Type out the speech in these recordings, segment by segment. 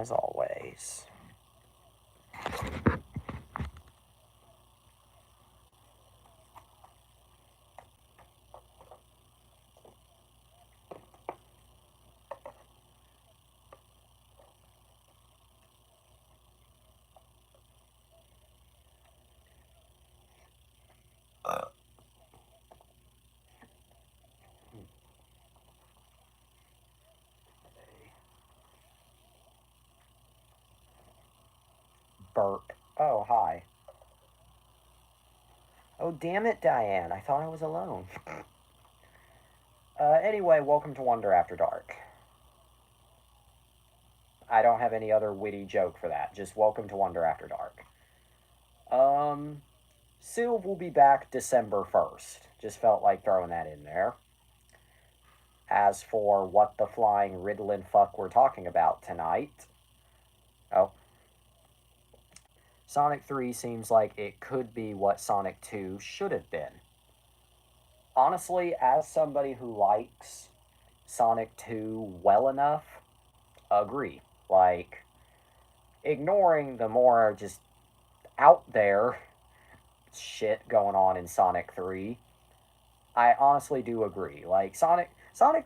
as always. Burp. Oh, hi. Oh, damn it, Diane. I thought I was alone. Anyway, welcome to Wonder After Dark. I don't have any other witty joke for that. Just welcome to Wonder After Dark. Sylve will be back December 1st. Just felt like throwing that in there. As for what the flying Ritalin fuck we're talking about tonight. Oh. Sonic 3 seems like it could be what Sonic 2 should have been. Honestly, as somebody who likes Sonic 2 well enough, agree. Like, ignoring the more just out there shit going on in Sonic 3, I honestly do agree. Like, Sonic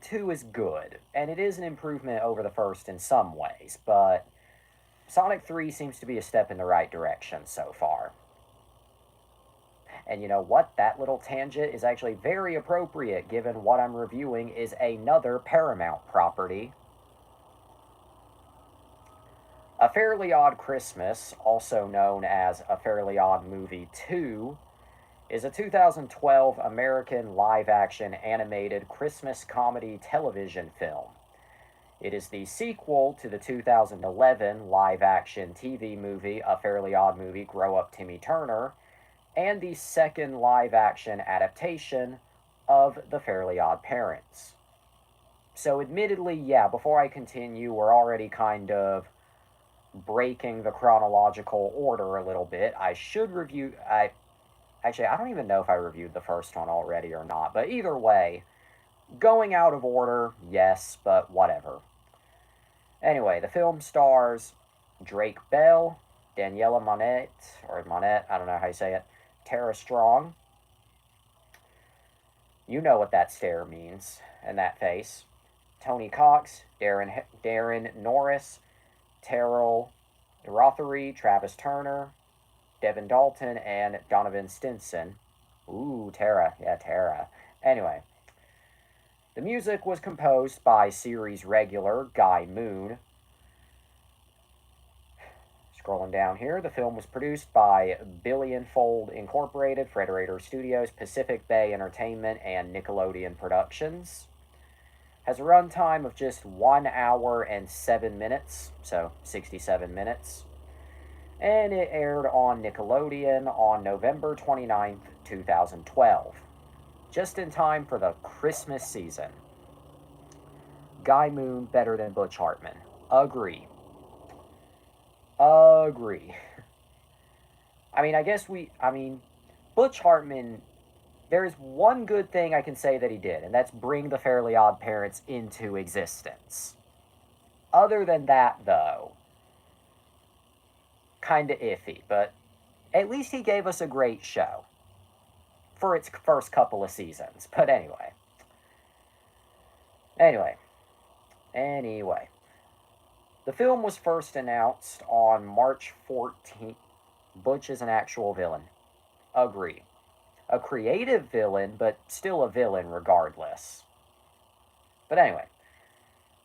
2 is good, and it is an improvement over the first in some ways, but Sonic 3 seems to be a step in the right direction so far. And you know what? That little tangent is actually very appropriate given what I'm reviewing is another Paramount property. A Fairly Odd Christmas, also known as A Fairly Odd Movie 2, is a 2012 American live-action animated Christmas comedy television film. It is the sequel to the 2011 live-action TV movie A Fairly Odd Movie Grow Up Timmy Turner, and the second live-action adaptation of The Fairly Odd Parents. So admittedly, yeah, before I continue, we're already kind of breaking the chronological order a little bit. I should review... Actually, I don't even know if I reviewed the first one already or not, but either way, going out of order, yes, but whatever. Anyway, the film stars Drake Bell, Daniela Monette, or Monette, I don't know how you say it, Tara Strong. You know what that stare means, and that face. Tony Cox, Darren Norris, Terrell Rothery, Travis Turner, Devin Dalton, and Donovan Stinson. Ooh, Tara. Yeah, Tara. Anyway, the music was composed by series regular Guy Moon. Scrolling down here, the film was produced by Billion Fold Incorporated, Frederator Studios, Pacific Bay Entertainment, and Nickelodeon Productions. Has a runtime of just 1 hour and 7 minutes, so 67 minutes. And it aired on Nickelodeon on November 29th, 2012. Just in time for the Christmas season. Guy Moon better than Butch Hartman. Agree. Agree. Butch Hartman, there's one good thing I can say that he did, and that's bring the Fairly Odd Parents into existence. Other than that, though, kinda iffy, but at least he gave us a great show for its first couple of seasons. But anyway. The film was first announced on March 14th. Butch is an actual villain. Agree. A creative villain, but still a villain regardless. But anyway.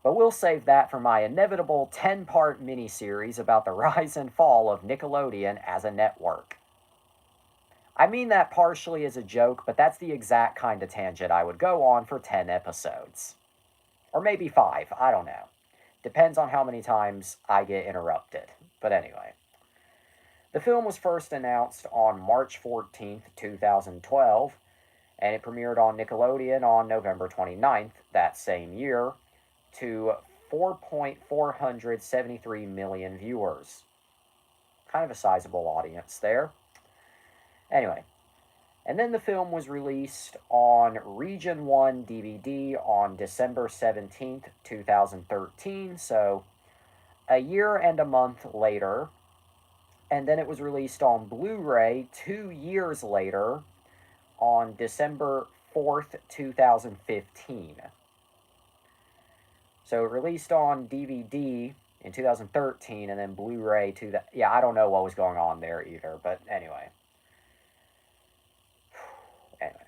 But we'll save that for my inevitable 10-part miniseries about the rise and fall of Nickelodeon as a network. I mean that partially as a joke, but that's the exact kind of tangent I would go on for 10 episodes. Or maybe 5, I don't know. Depends on how many times I get interrupted. But anyway. The film was first announced on March 14th, 2012, and it premiered on Nickelodeon on November 29th that same year to 4.473 million viewers. Kind of a sizable audience there. Anyway, and then the film was released on Region 1 DVD on December 17th, 2013, so a year and a month later, and then it was released on Blu-ray 2 years later on December 4th, 2015. So it released on DVD in 2013 and then Blu-ray to the... Yeah, I don't know what was going on there either, but anyway. Anyway.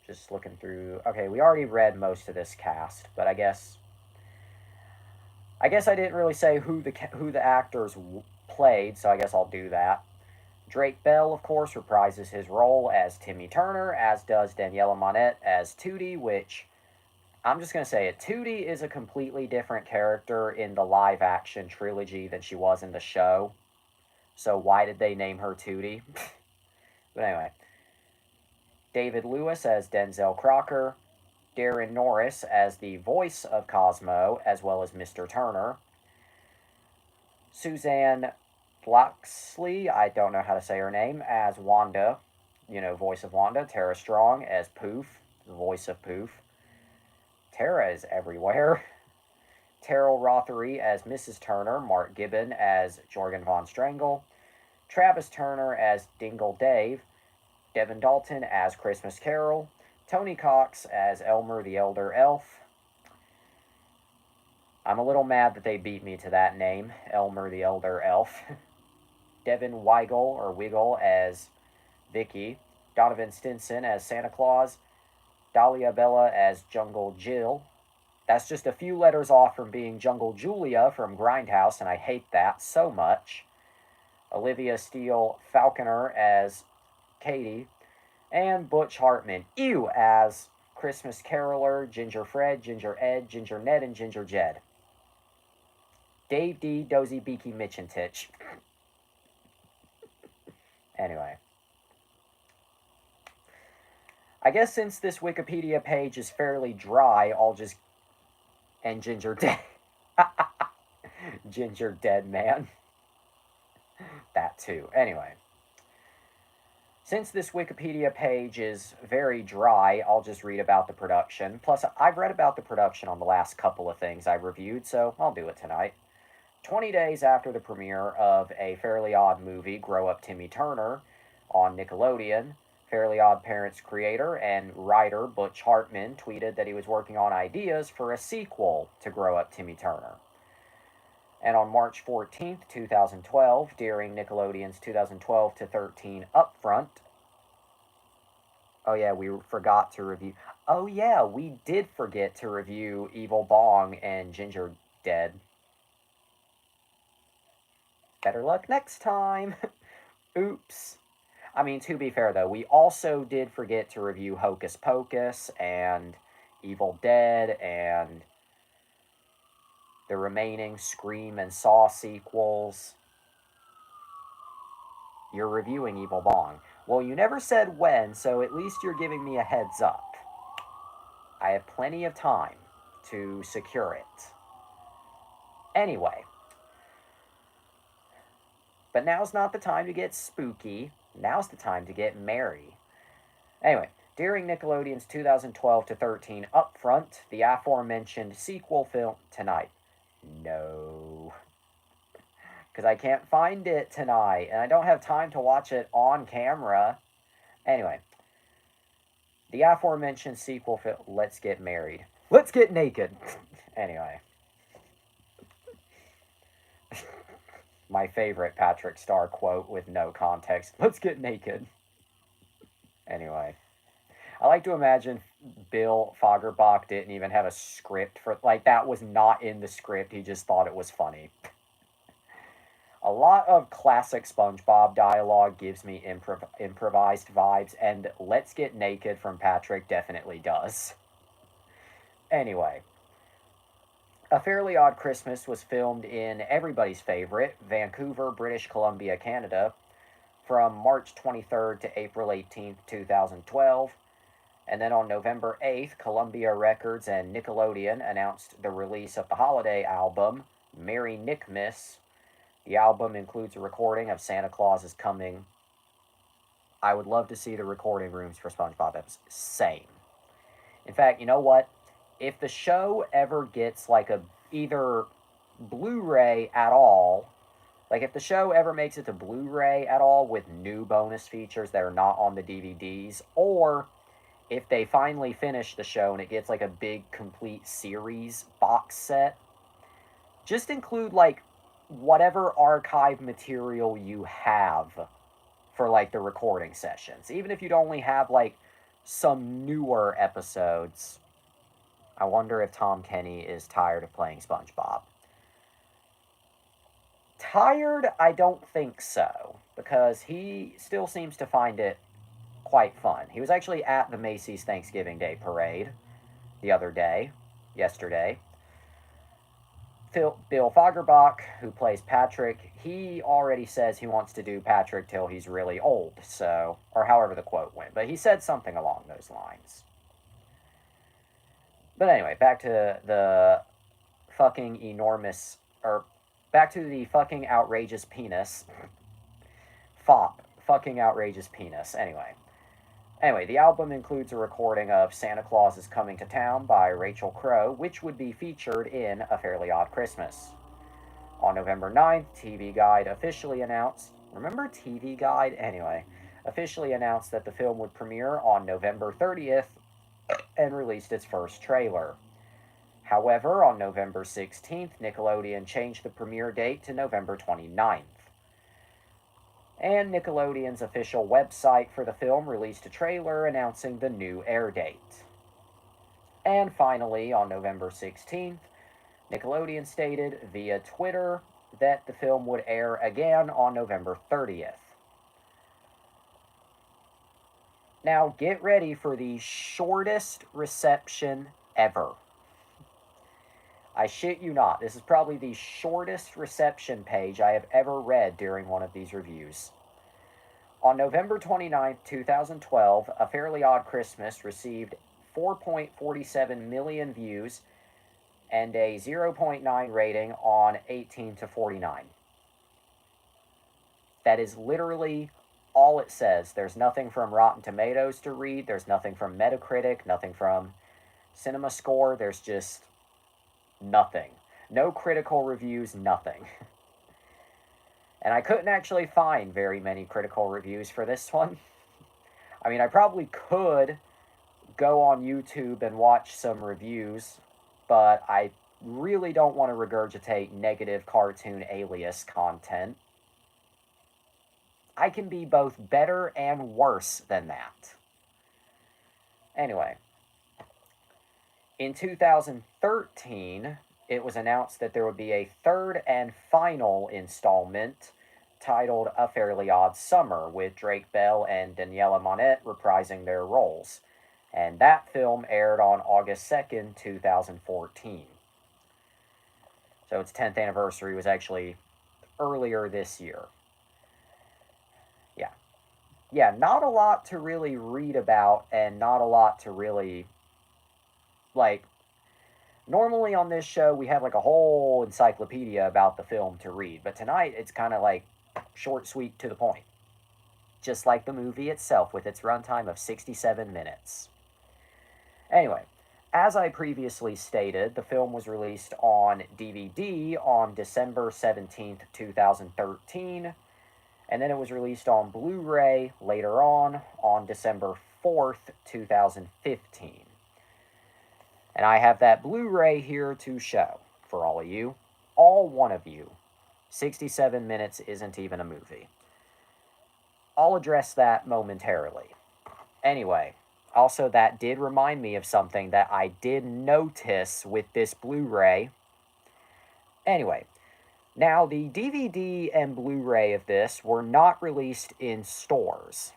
Just looking through... Okay, we already read most of this cast, but I guess I didn't really say who the actors played, so I guess I'll do that. Drake Bell, of course, reprises his role as Timmy Turner, as does Daniela Monette as Tootie, which I'm just going to say it. Tootie is a completely different character in the live-action trilogy than she was in the show. So why did they name her Tootie? But anyway. David Lewis as Denzel Crocker. Darren Norris as the voice of Cosmo, as well as Mr. Turner. Suzanne Blaxley, I don't know how to say her name, as Wanda, voice of Wanda. Tara Strong as Poof, voice of Poof. Tara is everywhere. Terrell Rothery as Mrs. Turner. Mark Gibbon as Jorgen von Strangle. Travis Turner as Dingle Dave. Devin Dalton as Christmas Carol. Tony Cox as Elmer the Elder Elf. I'm a little mad that they beat me to that name, Elmer the Elder Elf. Devin Weigel, or Wiggle, as Vicky. Donovan Stinson as Santa Claus. Dahlia Bella as Jungle Jill. That's just a few letters off from being Jungle Julia from Grindhouse, and I hate that so much. Olivia Steele Falconer as Katie. And Butch Hartman, ew, as Christmas Caroler, Ginger Fred, Ginger Ed, Ginger Ned, and Ginger Jed. Dave D, Dozy Beaky Mitchentich. Anyway. I guess since this Wikipedia page is fairly dry, I'll just... And Ginger Dead. Ginger Dead Man. That too. Anyway. Since this Wikipedia page is very dry, I'll just read about the production. Plus, I've read about the production on the last couple of things I reviewed, so I'll do it tonight. 20 days after the premiere of A Fairly Odd Movie, Grow Up Timmy Turner, on Nickelodeon, Fairly Odd Parents creator and writer Butch Hartman tweeted that he was working on ideas for a sequel to Grow Up Timmy Turner. And on March 14th, 2012, during Nickelodeon's 2012 to 13 Upfront... Oh yeah, we forgot to review... Oh yeah, we did forget to review Evil Bong and Ginger Dead. Better luck next time. Oops. I mean, to be fair though, we also did forget to review Hocus Pocus and Evil Dead and the remaining Scream and Saw sequels. You're reviewing Evil Bong. Well, you never said when, so at least you're giving me a heads up. I have plenty of time to secure it. Anyway. But now's not the time to get spooky. Now's the time to get merry. Anyway, during Nickelodeon's 2012 to 13 Upfront, the aforementioned sequel film tonight. No. Because I can't find it tonight, and I don't have time to watch it on camera. Anyway, the aforementioned sequel film, Let's Get Married. Let's Get Naked. Anyway. My favorite Patrick Star quote with no context. Let's get naked. Anyway. I like to imagine Bill Fagerbach didn't even have a script for... Like, that was not in the script. He just thought it was funny. A lot of classic SpongeBob dialogue gives me improvised vibes, and Let's Get Naked from Patrick definitely does. Anyway. A Fairly Odd Christmas was filmed in everybody's favorite, Vancouver, British Columbia, Canada, from March 23rd to April 18th, 2012. And then on November 8th, Columbia Records and Nickelodeon announced the release of the holiday album, Merry Nickmas. The album includes a recording of Santa Claus is Coming. I would love to see the recording rooms for SpongeBob episodes. Same. In fact, you know what? If the show ever gets like a either Blu-ray at all, like if the show ever makes it to Blu-ray at all with new bonus features that are not on the DVDs, or if they finally finish the show and it gets like a big complete series box set, just include like whatever archive material you have for like the recording sessions. Even if you'd only have like some newer episodes. I wonder if Tom Kenny is tired of playing SpongeBob. Tired? I don't think so, because he still seems to find it quite fun. He was actually at the Macy's Thanksgiving Day Parade the other day, yesterday. Bill Fagerbach, who plays Patrick, he already says he wants to do Patrick till he's really old, so, or however the quote went, but he said something along those lines. But anyway, back to the fucking enormous, or back to the fucking outrageous penis. Fop. Fucking outrageous penis. Anyway, the album includes a recording of Santa Claus is Coming to Town by Rachel Crow, which would be featured in A Fairly Odd Christmas. On November 9th, TV Guide officially announced, remember TV Guide? Anyway, officially announced that the film would premiere on November 30th and released its first trailer. However, on November 16th, Nickelodeon changed the premiere date to November 29th. And Nickelodeon's official website for the film released a trailer announcing the new air date. And finally, on November 16th, Nickelodeon stated via Twitter that the film would air again on November 30th. Now, get ready for the shortest reception ever. I shit you not, this is probably the shortest reception page I have ever read during one of these reviews. On November 29, 2012, A Fairly Odd Christmas received 4.47 million views and a 0.9 rating on 18 to 49. That is literally all it says. There's nothing from Rotten Tomatoes to read, there's nothing from Metacritic, nothing from CinemaScore, there's just nothing. No critical reviews, nothing. And I couldn't actually find very many critical reviews for this one. I mean, I probably could go on YouTube and watch some reviews, but I really don't want to regurgitate negative cartoon alias content. I can be both better and worse than that. Anyway, in 2013, it was announced that there would be a third and final installment titled A Fairly Odd Summer, with Drake Bell and Daniela Monette reprising their roles. And that film aired on August 2nd, 2014. So its 10th anniversary was actually earlier this year. Yeah, not a lot to really read about, and not a lot to really, like, normally on this show we have like a whole encyclopedia about the film to read, but tonight it's kind of like short, sweet, to the point. Just like the movie itself with its runtime of 67 minutes. Anyway, as I previously stated, the film was released on DVD on December 17th, 2013, and then it was released on Blu-ray later on December 4th, 2015. And I have that Blu-ray here to show for all of you. All one of you. 67 minutes isn't even a movie. I'll address that momentarily. Anyway, also that did remind me of something that I did notice with this Blu-ray. Anyway, now the DVD and Blu-ray of this were not released in stores.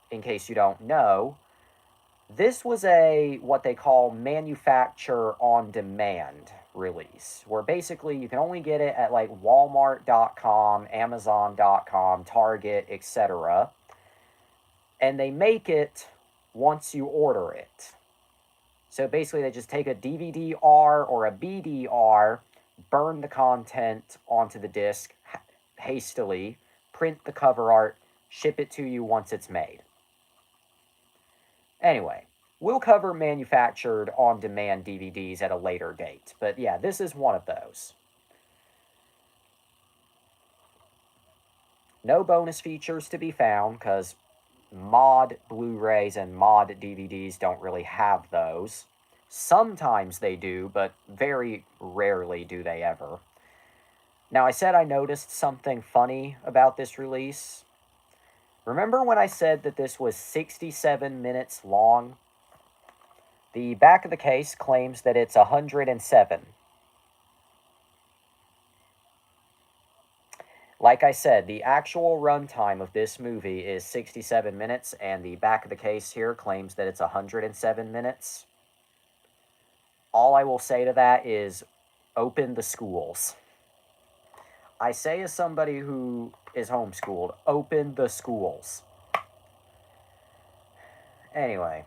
In case you don't know, this was a, what they call manufacture on demand release, where basically you can only get it at like Walmart.com, Amazon.com, Target, etc. And they make it once you order it. So basically they just take a DVD-R or a BD-R, burn the content onto the disc hastily, print the cover art, ship it to you once it's made. Anyway, We'll cover manufactured on-demand DVDs at a later date, but yeah, this is one of those. No bonus features to be found, because mod Blu-rays and mod DVDs don't really have those. Sometimes they do, but very rarely do they ever. Now, I said I noticed something funny about this release. Remember when I said that this was 67 minutes long? The back of the case claims that it's 107. Like I said, the actual runtime of this movie is 67 minutes, and the back of the case here claims that it's 107 minutes. All I will say to that is, open the schools. I say as somebody who is homeschooled, open the schools. Anyway,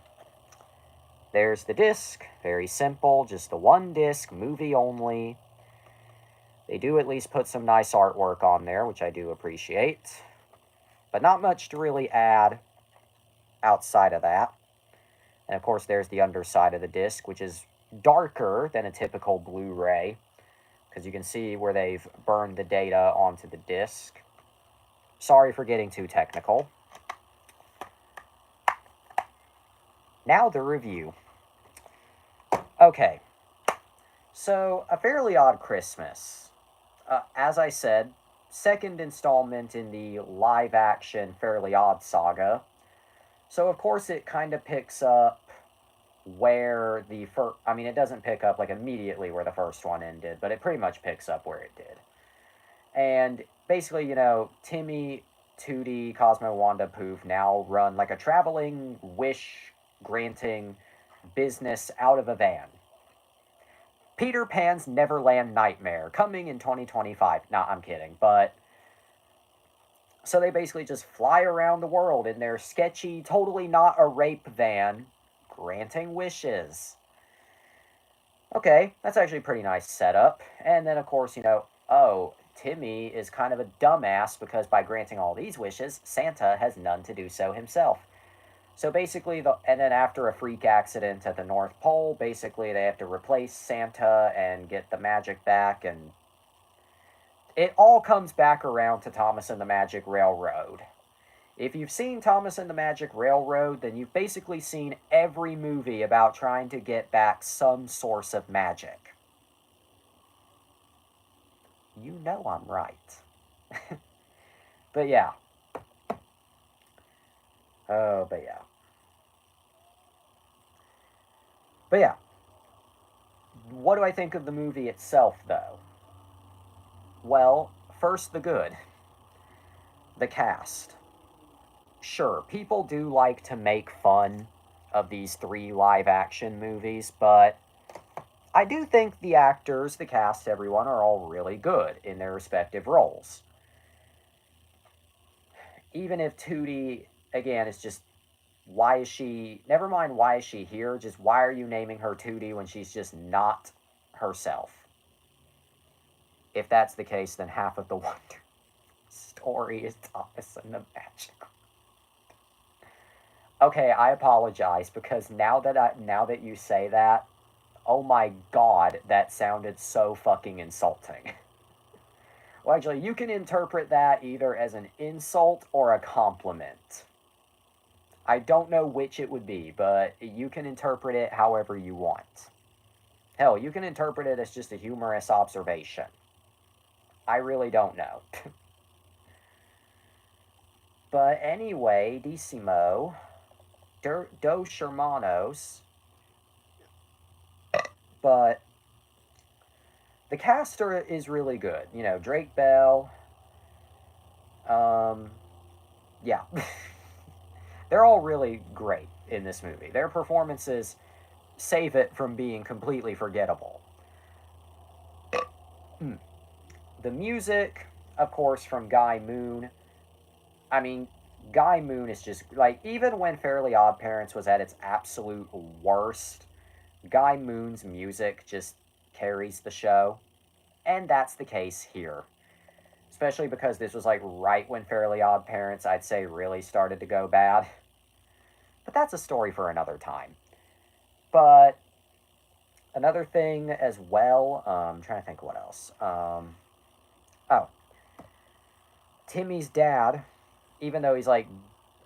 there's the disc. Very simple, just the one disc, movie only. They do at least put some nice artwork on there, which I do appreciate. But not much to really add outside of that. And of course, there's the underside of the disc, which is darker than a typical Blu-ray, because you can see where they've burned the data onto the disc. Sorry for getting too technical. Now the review. Okay, so A Fairly Odd Christmas. As I said, second installment in the live-action Fairly Odd saga. So of course it kind of picks up where the first... I mean, it doesn't pick up like immediately where the first one ended, but it pretty much picks up where it did. And basically, you know, Timmy, Tootie, Cosmo, Wanda, Poof now run like a traveling wish-granting business out of a van. Peter Pan's Neverland Nightmare, coming in 2025. Nah, I'm kidding, but... So they basically just fly around the world in their sketchy, totally not a rape van, granting wishes. Okay, that's actually a pretty nice setup. And then, of course, you know, oh, Timmy is kind of a dumbass because by granting all these wishes, Santa has none to do so himself. So basically, and then after a freak accident at the North Pole, basically they have to replace Santa and get the magic back, and it all comes back around to Thomas and the Magic Railroad. If you've seen Thomas and the Magic Railroad, then you've basically seen every movie about trying to get back some source of magic. You know I'm right. But yeah. Oh, but yeah. But yeah. What do I think of the movie itself, though? Well, first the good. The cast. Sure, people do like to make fun of these 3 live-action movies, but I do think the actors, the cast, everyone are all really good in their respective roles. Even if Tootie, again, is just, why is she, never mind why is she here, just why are you naming her Tootie when she's just not herself? If that's the case, then half of the wonder story is Thomas and the Magic. Okay, I apologize, because now that you say that, oh my god, that sounded so fucking insulting. Well, actually, you can interpret that either as an insult or a compliment. I don't know which it would be, but you can interpret it however you want. Hell, you can interpret it as just a humorous observation. I really don't know. But anyway, Decimo, Dos Hermanos, but the cast is really good. You know, Drake Bell, yeah. They're all really great in this movie. Their performances save it from being completely forgettable. The music, of course, from Guy Moon. I mean, Guy Moon is just, like, even when Fairly Odd Parents was at its absolute worst, Guy Moon's music just carries the show. And that's the case here. Especially because this was, like, right when Fairly Odd Parents, I'd say, really started to go bad. But that's a story for another time. But another thing as well, I'm trying to think what else. Oh, Timmy's dad, even though he's like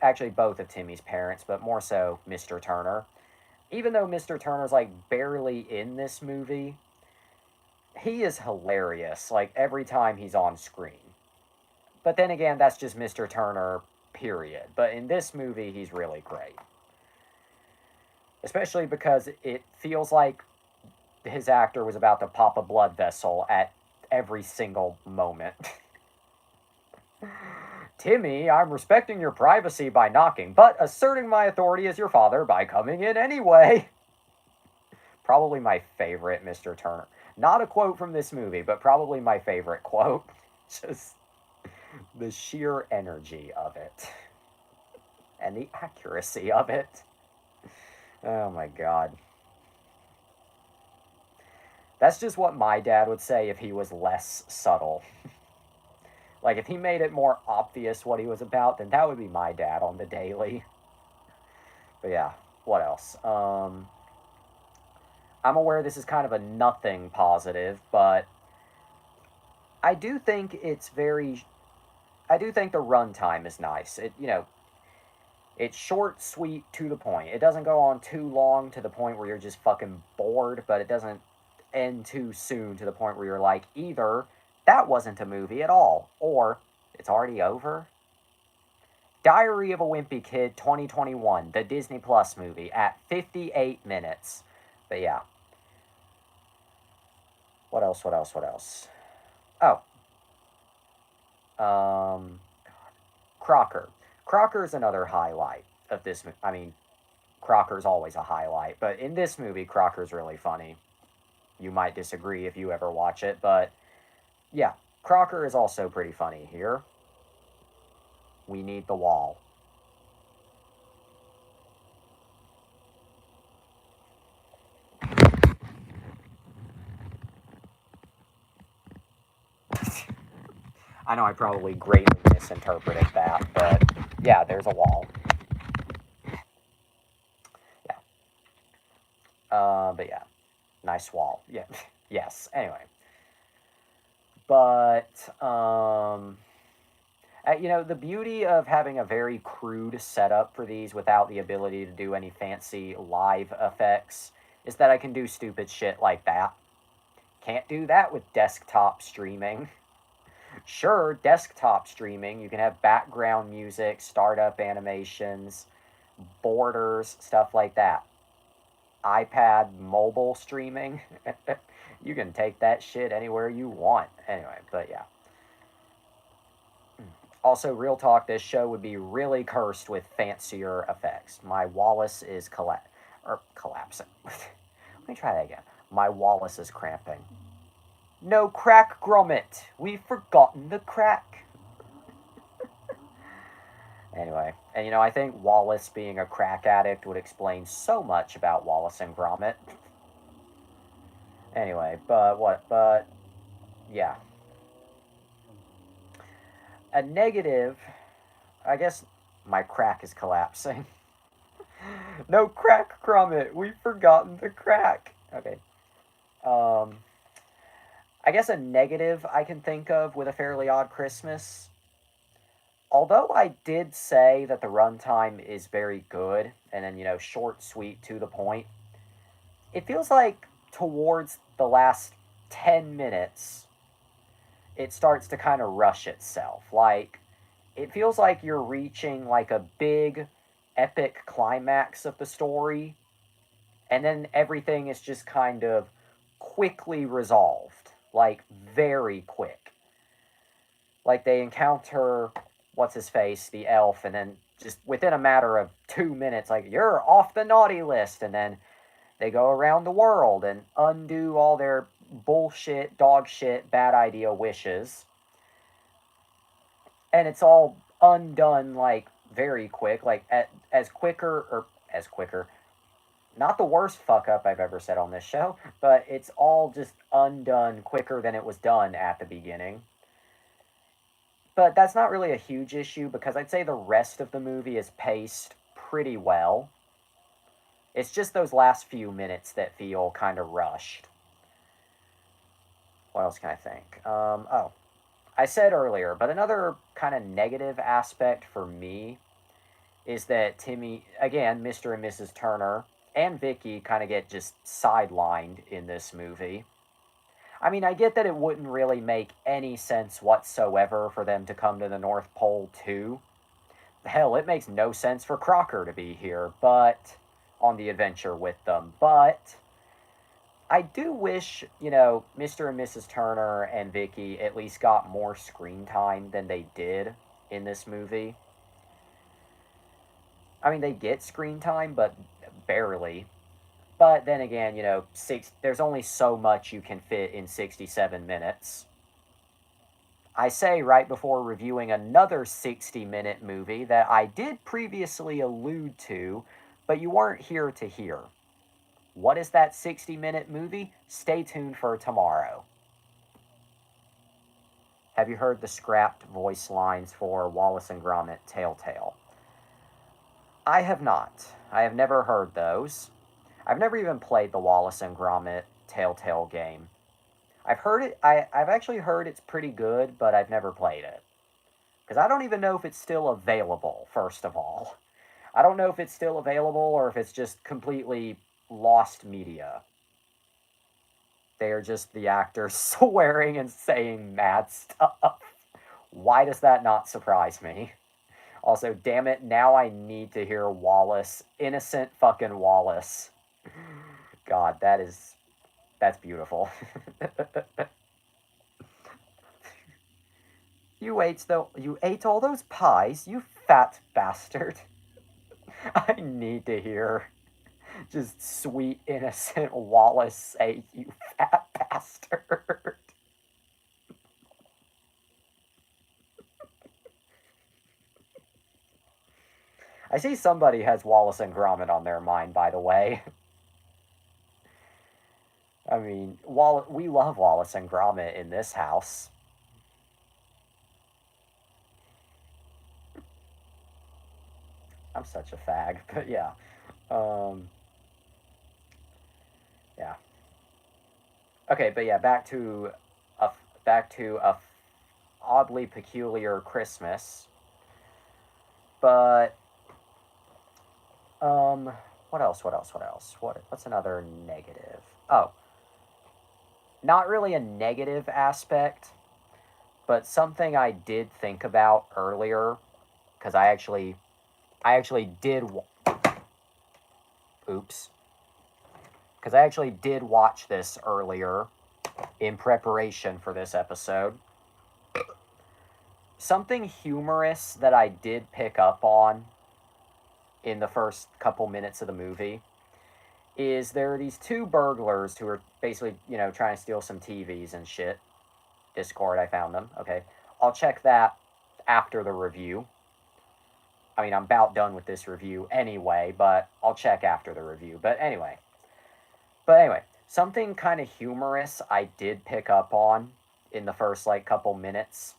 actually both of Timmy's parents, but more so Mr. Turner. Even though Mr. Turner's like barely in this movie, he is hilarious like every time he's on screen. But then again, that's just Mr. Turner, period. But in this movie, he's really great. Especially because it feels like his actor was about to pop a blood vessel at every single moment. Timmy, I'm respecting your privacy by knocking, but asserting my authority as your father by coming in anyway. Probably my favorite Mr. Turner. Not a quote from this movie, but probably my favorite quote. Just the sheer energy of it and the accuracy of it. Oh my god. That's just what my dad would say if he was less subtle. Like, if he made it more obvious what he was about, then that would be my dad on the daily. But yeah, what else? I'm aware this is kind of a nothing positive, but I do think it's very. I do think the runtime is nice. It's short, sweet, to the point. It doesn't go on too long to the point where you're just fucking bored, but it doesn't end too soon to the point where you're like, either that wasn't a movie at all, or it's already over. Diary of a Wimpy Kid 2021, the Disney Plus movie, at 58 minutes. But yeah. What else? What else? What else? Oh. Um. Crocker. Crocker is another highlight of this. I mean, Crocker's always a highlight, but in this movie, Crocker's really funny. You might disagree if you ever watch it, but yeah, Crocker is also pretty funny here. We need the wall. I know I probably greatly misinterpreted that, but yeah, there's a wall. Yeah. But yeah, nice wall. Yeah. Yes. Anyway, but the beauty of having a very crude setup for these without the ability to do any fancy live effects is that I can do stupid shit like that. Can't do that with desktop streaming. Sure, desktop streaming, you can have background music, startup animations, borders, stuff like that. iPad mobile streaming, you can take that shit anywhere you want. Anyway, but yeah. Also, real talk, this show would be really cursed with fancier effects. My Wallace is collapsing. Let me try that again. My Wallace is cramping. No crack, Gromit. We've forgotten the crack. Anyway, and I think Wallace being a crack addict would explain so much about Wallace and Gromit. Anyway, but what? But yeah. A negative, I guess my crack is collapsing. No crack, Gromit. We've forgotten the crack. Okay. Um, I guess a negative I can think of with A Fairly Odd Christmas. Although I did say that the runtime is very good and then, short, sweet, to the point, it feels like towards the last 10 minutes, it starts to kind of rush itself. Like, it feels like you're reaching like a big, epic climax of the story, and then everything is just kind of quickly resolved. Like, very quick. Like, they encounter what's his face, the elf, and then just within a matter of 2 minutes, like, you're off the naughty list, and then they go around the world and undo all their bullshit, dog shit, bad idea wishes. And it's all undone, like, very quick, like, as quicker, not the worst fuck up I've ever said on this show, but it's all just undone quicker than it was done at the beginning. But that's not really a huge issue because I'd say the rest of the movie is paced pretty well. It's just those last few minutes that feel kind of rushed. What else can I think? Oh, I said earlier, but another kind of negative aspect for me is that Timmy, again, Mr. and Mrs. Turner, and Vicky kind of get just sidelined in this movie. I mean, I get that it wouldn't really make any sense whatsoever for them to come to the North Pole too. Hell, it makes no sense for Crocker to be here, but on the adventure with them. But I do wish, Mr. and Mrs. Turner and Vicky at least got more screen time than they did in this movie. I mean, they get screen time, but barely. But then again, there's only so much you can fit in 67 minutes. I say right before reviewing another 60-minute movie that I did previously allude to, but you weren't here to hear. What is that 60-minute movie? Stay tuned for tomorrow. Have you heard the scrapped voice lines for Wallace and Gromit Telltale? I have not. I have never heard those. I've never even played the Wallace and Gromit Telltale game. I've heard it. I've actually heard it's pretty good, but I've never played it. Because I don't even know if it's still available, first of all. I don't know if it's still available or if it's just completely lost media. They are just the actors swearing and saying mad stuff. Why does that not surprise me? Also, damn it, now I need to hear Wallace. Innocent fucking Wallace. God, that's beautiful. You ate all those pies, you fat bastard. I need to hear just sweet, innocent Wallace say, you fat bastard. I see somebody has Wallace and Gromit on their mind, by the way. I mean, we love Wallace and Gromit in this house. I'm such a fag, but yeah. Um, yeah. Okay, but yeah, a oddly peculiar Christmas. But what else? What else? What else? What's another negative? Oh, not really a negative aspect, but something I did think about earlier because I actually did oops. Because I actually did watch this earlier in preparation for this episode. Something humorous that I did pick up on in the first couple minutes of the movie is there are these two burglars who are basically, trying to steal some TVs and shit. Discord, I found them. Okay. I'll check that after the review. I mean, I'm about done with this review anyway, but I'll check after the review. But anyway, something kind of humorous I did pick up on in the first couple minutes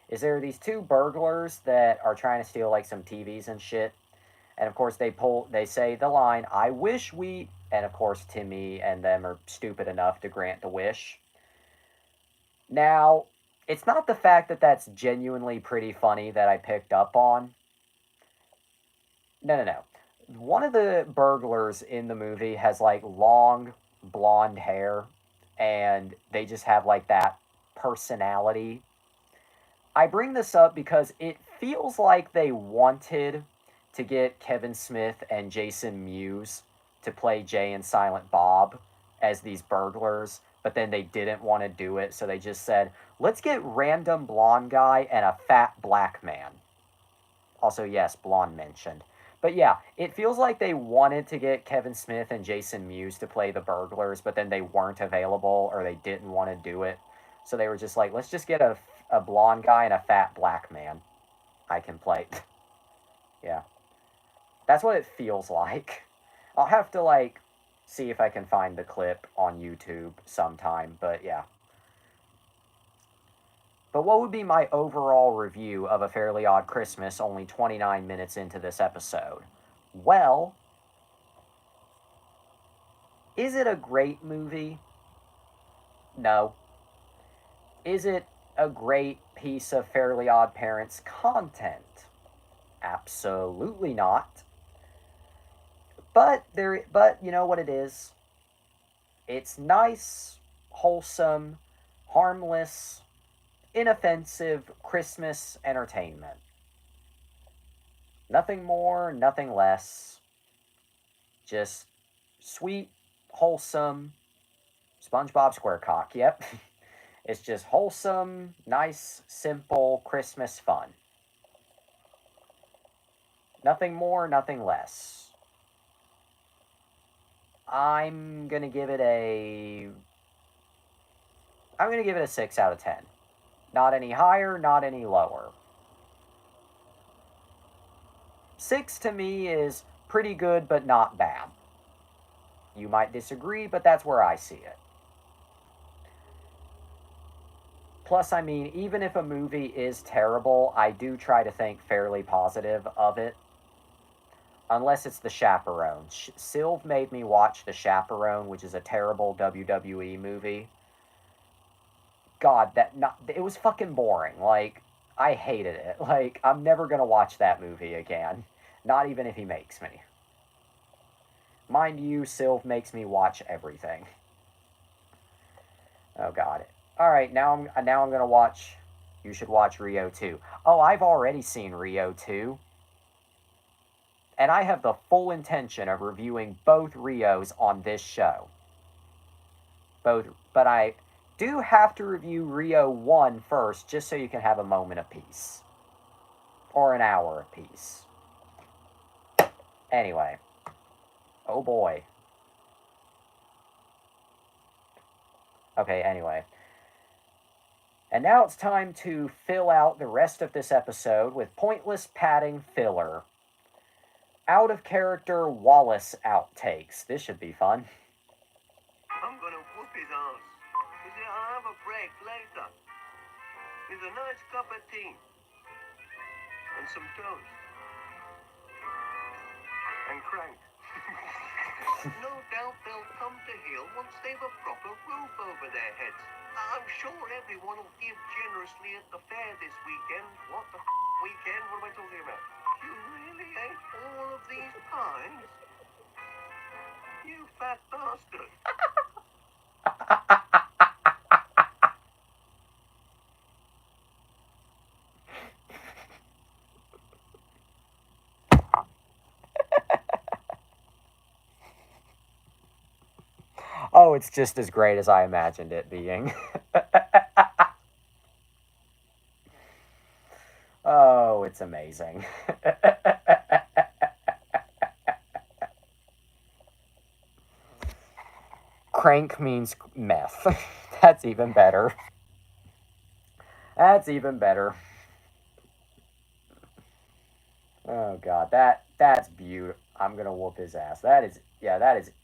is there are these two burglars that are trying to steal some TVs and shit. And of course they say the line, "I wish we," and of course Timmy and them are stupid enough to grant the wish. Now, it's not the fact that that's genuinely pretty funny that I picked up on. No. One of the burglars in the movie has long blonde hair and they just have that personality. I bring this up because it feels like they wanted to get Kevin Smith and Jason Mewes to play Jay and Silent Bob as these burglars, but then they didn't want to do it, so they just said, let's get random blonde guy and a fat black man. Also, yes, blonde mentioned. But yeah, it feels like they wanted to get Kevin Smith and Jason Mewes to play the burglars, but then they weren't available or they didn't want to do it. So they were just like, let's just get a blonde guy and a fat black man. I can play. Yeah. That's what it feels like. I'll have to see if I can find the clip on YouTube sometime, but yeah. But what would be my overall review of A Fairly Odd Christmas only 29 minutes into this episode? Well, Is it a great movie? No. Is it a great piece of Fairly Odd Parents content? Absolutely not. But you know what it is? It's nice, wholesome, harmless, inoffensive Christmas entertainment. Nothing more, nothing less. Just sweet, wholesome SpongeBob SquareCock. Yep. It's just wholesome, nice, simple Christmas fun. Nothing more, nothing less. I'm going to give it a I'm going to give it a 6 out of 10. Not any higher, not any lower. 6 to me is pretty good but not bad. You might disagree, but that's where I see it. Plus, I mean, even if a movie is terrible, I do try to think fairly positive of it. Unless it's The Chaperone. Sylv made me watch The Chaperone, which is a terrible WWE movie. God, it was fucking boring. Like, I hated it. Like, I'm never gonna watch that movie again. Not even if he makes me. Mind you, Sylv makes me watch everything. Oh God. All right, now I'm gonna watch. You should watch Rio 2. Oh, I've already seen Rio 2, and I have the full intention of reviewing both Rios on this show. But I do have to review Rio 1 first, just so you can have a moment of peace, or an hour of peace. Anyway, oh boy. Okay, anyway. And now it's time to fill out the rest of this episode with pointless padding filler. Out of character Wallace outtakes. This should be fun. I'm gonna whoop his ass. You see, I'll have a break later. With a nice cup of tea. And some toast. And crank. No doubt they'll come to heel once they've a proper roof over their heads. I'm sure everyone will give generously at the fair this weekend. What the weekend? What am I talking about? You really ate all of these pies? You fat bastard. Oh, it's just as great as I imagined it being. Oh, it's amazing. Crank means meth. That's even better. That's even better. Oh God, that's beautiful. I'm gonna whoop his ass. That is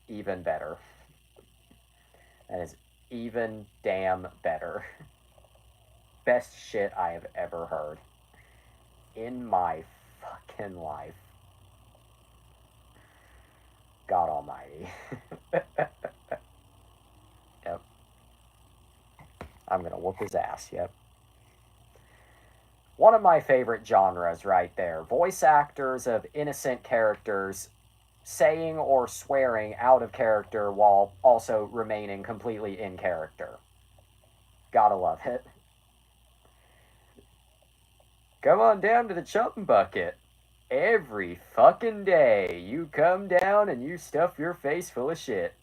even better. That is even damn better. Best shit I have ever heard in my fucking life. God Almighty. Yep. I'm gonna whoop his ass. Yep. One of my favorite genres right there. Voice actors of innocent characters saying or swearing out of character while also remaining completely in character. Gotta love it. Come on down to the chumping bucket. Every fucking day, you come down and you stuff your face full of shit.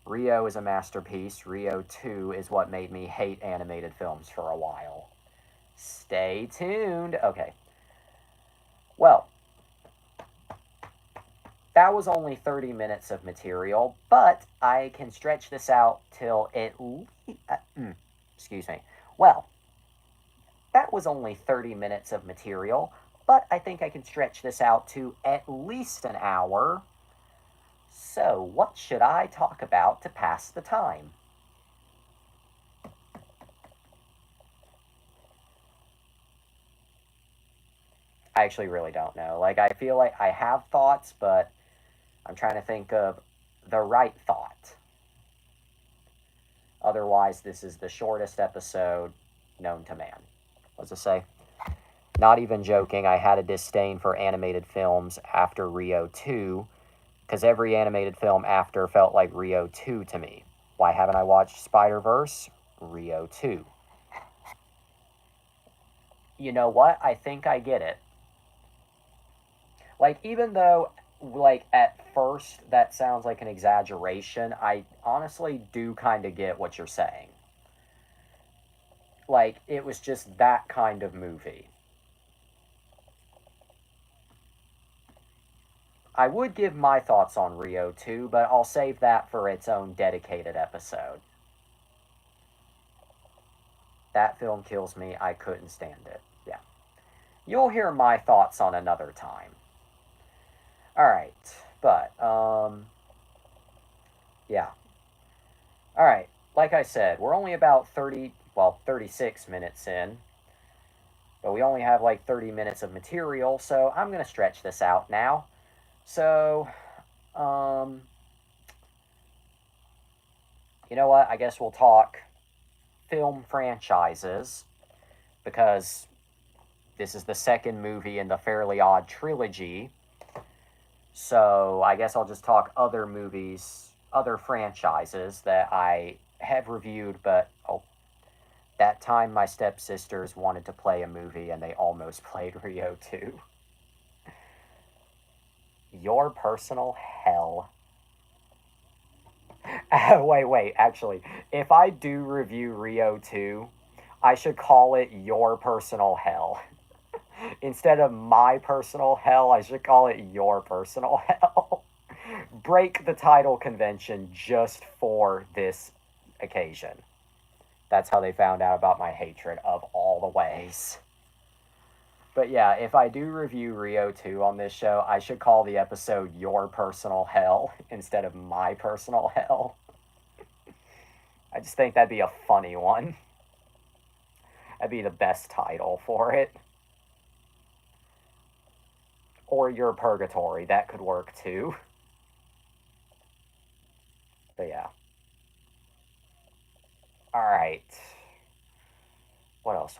Rio is a masterpiece. Rio 2 is what made me hate animated films for a while. Stay tuned. Okay. Well, that was only 30 minutes of material, but I can stretch this out till at least. Excuse me. Well, that was only 30 minutes of material, but I think I can stretch this out to at least an hour. So, what should I talk about to pass the time? I actually really don't know. Like, I feel like I have thoughts, but I'm trying to think of the right thought. Otherwise, this is the shortest episode known to man. What does it say? Not even joking, I had a disdain for animated films after Rio 2, because every animated film after felt like Rio 2 to me. Why haven't I watched Spider-Verse? Rio 2. You know what? I think I get it. Like, even though, like, at first that sounds like an exaggeration, I honestly do kind of get what you're saying. Like, it was just that kind of movie. I would give my thoughts on Rio 2, but I'll save that for its own dedicated episode. That film kills me. I couldn't stand it. Yeah. You'll hear my thoughts on another time. Alright, but, yeah. Alright, like I said, we're only about 36 minutes in. But we only have like 30 minutes of material, so I'm going to stretch this out now. So, you know what? I guess we'll talk film franchises, because this is the second movie in the Fairly Odd trilogy. So I guess I'll just talk other movies, other franchises that I have reviewed, but that time my stepsisters wanted to play a movie and they almost played Rio 2. Your personal hell. Wait, actually, if I do review Rio 2, I should call it Your Personal Hell. Instead of my personal hell, I should call it Your Personal Hell. Break the title convention just for this occasion. That's how they found out about my hatred of all the ways. But yeah, if I do review Rio 2 on this show, I should call the episode Your Personal Hell instead of My Personal Hell. I just think that'd be a funny one. That'd be the best title for it. Or Your Purgatory, that could work too. But yeah. Alright. What else?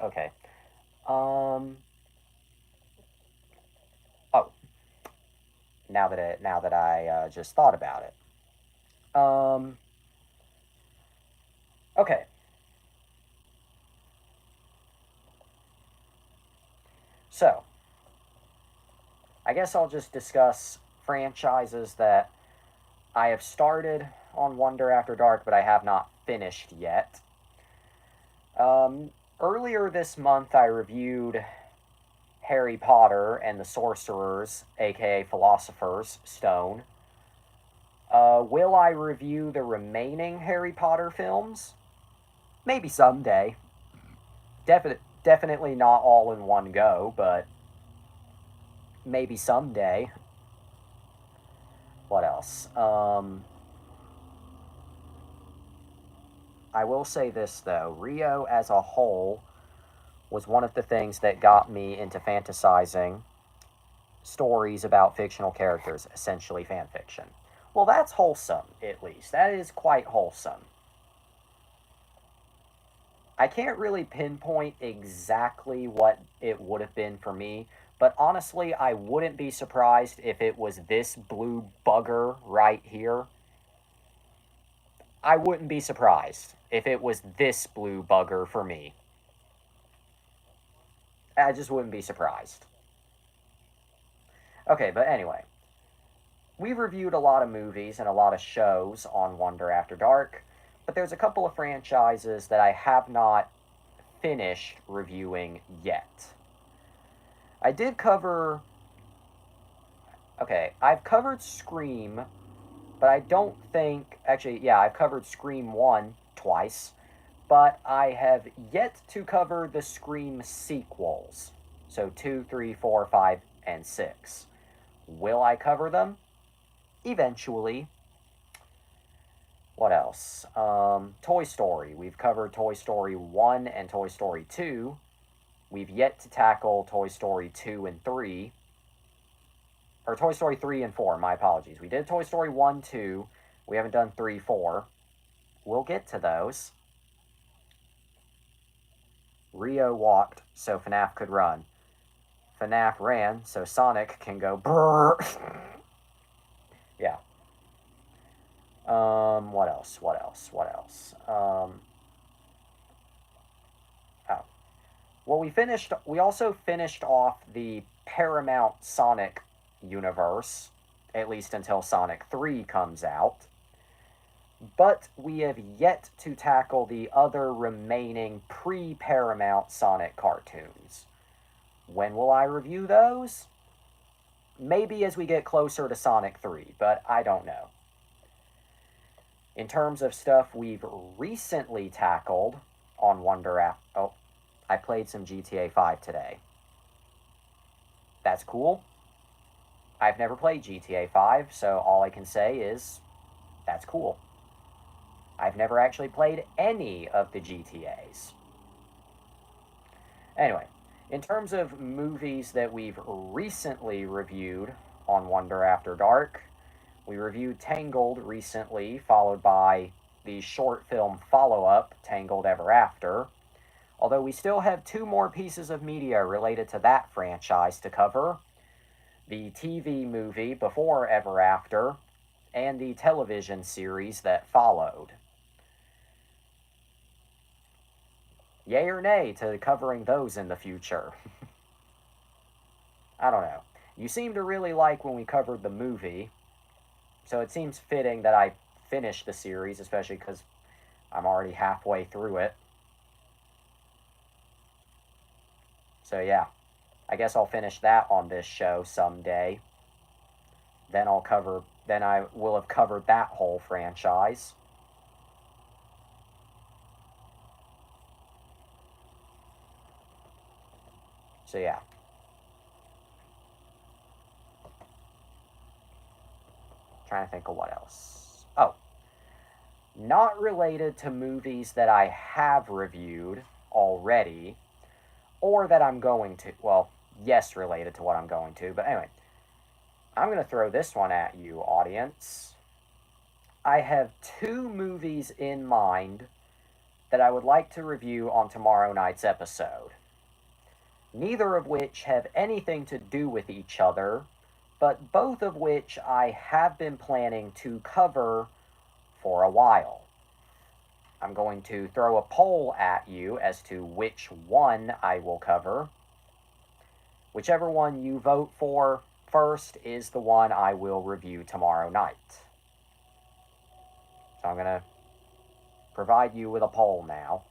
Okay. Oh. Now that I just thought about it. Okay. So, I guess I'll just discuss franchises that I have started on Wonder After Dark, but I have not finished yet. Earlier this month, I reviewed Harry Potter and the Sorcerer's, aka Philosopher's Stone. Will I review the remaining Harry Potter films? Maybe someday. Definitely not all in one go, but maybe someday. What else? I will say this, though. Rio as a whole was one of the things that got me into fantasizing stories about fictional characters, essentially fan fiction. Well, that's wholesome, at least. That is quite wholesome. I can't really pinpoint exactly what it would have been for me, but honestly, I wouldn't be surprised if it was this blue bugger right here. I wouldn't be surprised if it was this blue bugger for me. I just wouldn't be surprised. Okay, but anyway. We've reviewed a lot of movies and a lot of shows on Wonder After Dark, but there's a couple of franchises that I have not finished reviewing yet. I did cover... Okay, I've covered Scream, but I don't think... Actually, yeah, I've covered Scream 1 twice, but I have yet to cover the Scream sequels. So 2, 3, 4, 5, and 6. Will I cover them? Eventually. What else? Toy Story. We've covered Toy Story 1 and Toy Story 2. We've yet to tackle Toy Story 2 and 3. or Toy Story 3 and 4, my apologies. We did Toy Story 1, 2. We haven't done 3, 4. We'll get to those. Rio walked so FNAF could run. FNAF ran so Sonic can go brrr. Yeah. What else? Oh. Well, we also finished off the Paramount Sonic universe, at least until Sonic 3 comes out. But we have yet to tackle the other remaining pre-Paramount Sonic cartoons. When will I review those? Maybe as we get closer to Sonic 3, but I don't know. In terms of stuff we've recently tackled on Wonder App... Oh, I played some GTA 5 today. That's cool. I've never played GTA 5, so all I can say is that's cool. I've never actually played any of the GTAs. Anyway, in terms of movies that we've recently reviewed on Wonder After Dark, we reviewed Tangled recently, followed by the short film follow-up, Tangled Ever After. Although we still have 2 more pieces of media related to that franchise to cover. The TV movie Before Ever After, and the television series that followed. Yay or nay to covering those in the future? I don't know. You seem to really like when we covered the movie, so it seems fitting that I finish the series, especially because I'm already halfway through it. So yeah, I guess I'll finish that on this show someday. Then I will have covered that whole franchise. So yeah. Trying to think of what else. Oh. Not related to movies that I have reviewed already, or that I'm going to. Well, yes, related to what I'm going to, but anyway. I'm going to throw this one at you, audience. I have 2 movies in mind that I would like to review on tomorrow night's episode. Neither of which have anything to do with each other, but both of which I have been planning to cover for a while. I'm going to throw a poll at you as to which one I will cover. Whichever one you vote for first is the one I will review tomorrow night. So I'm going to provide you with a poll now.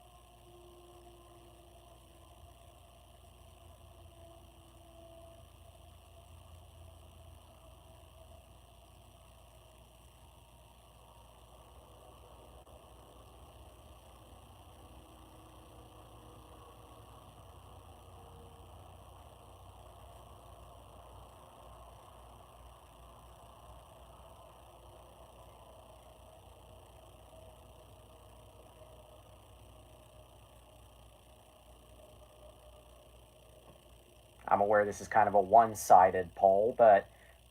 I'm aware this is kind of a one-sided poll, but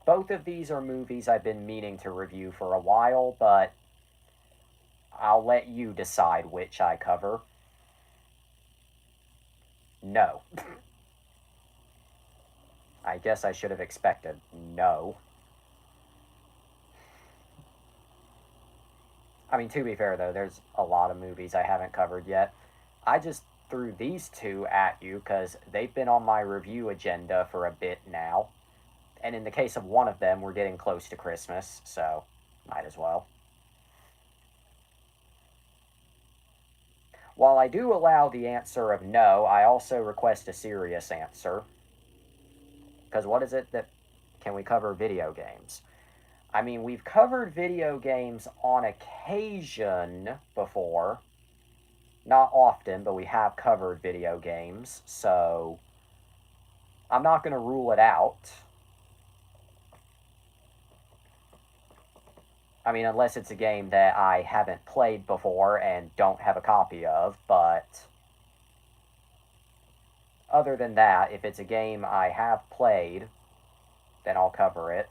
both of these are movies I've been meaning to review for a while, but I'll let you decide which I cover. No. I guess I should have expected no. I mean, to be fair, though, there's a lot of movies I haven't covered yet. I just threw these 2 at you because they've been on my review agenda for a bit now. And in the case of one of them, we're getting close to Christmas, so might as well. While I do allow the answer of no, I also request a serious answer. Because what is it that... Can we cover video games? I mean, we've covered video games on occasion before. Not often, but we have covered video games, so I'm not going to rule it out. I mean, unless it's a game that I haven't played before and don't have a copy of, but other than that, if it's a game I have played, then I'll cover it.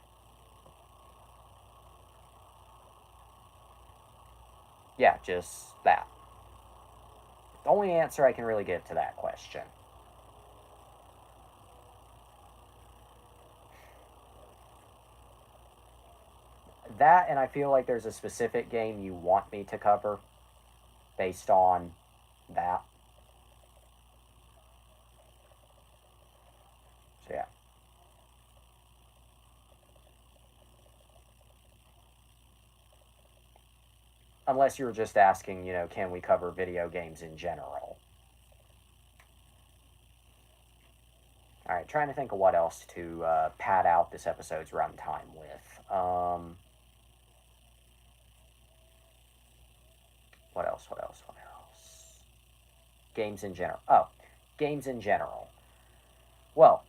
Yeah, just that. The only answer I can really give to that question. That, and I feel like there's a specific game you want me to cover based on that. So, yeah. Unless you were just asking, can we cover video games in general? All right, trying to think of what else to pad out this episode's runtime with. What else? Games in general. Oh, games in general. Well,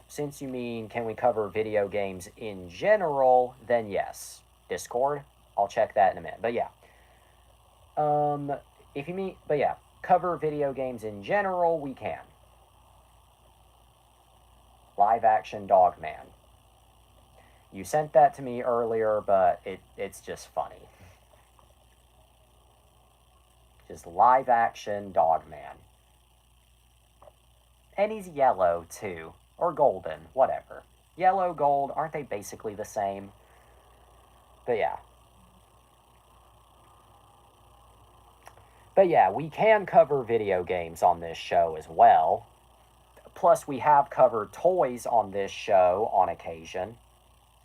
since you mean can we cover video games in general, then yes. Discord, I'll check that in a minute. But yeah. Cover video games in general, we can. Live action Dogman. You sent that to me earlier, but it's just funny. Just live action Dogman. And he's yellow, too. Or golden, whatever. Yellow, gold, aren't they basically the same? But yeah. But yeah, we can cover video games on this show as well. Plus, we have covered toys on this show on occasion.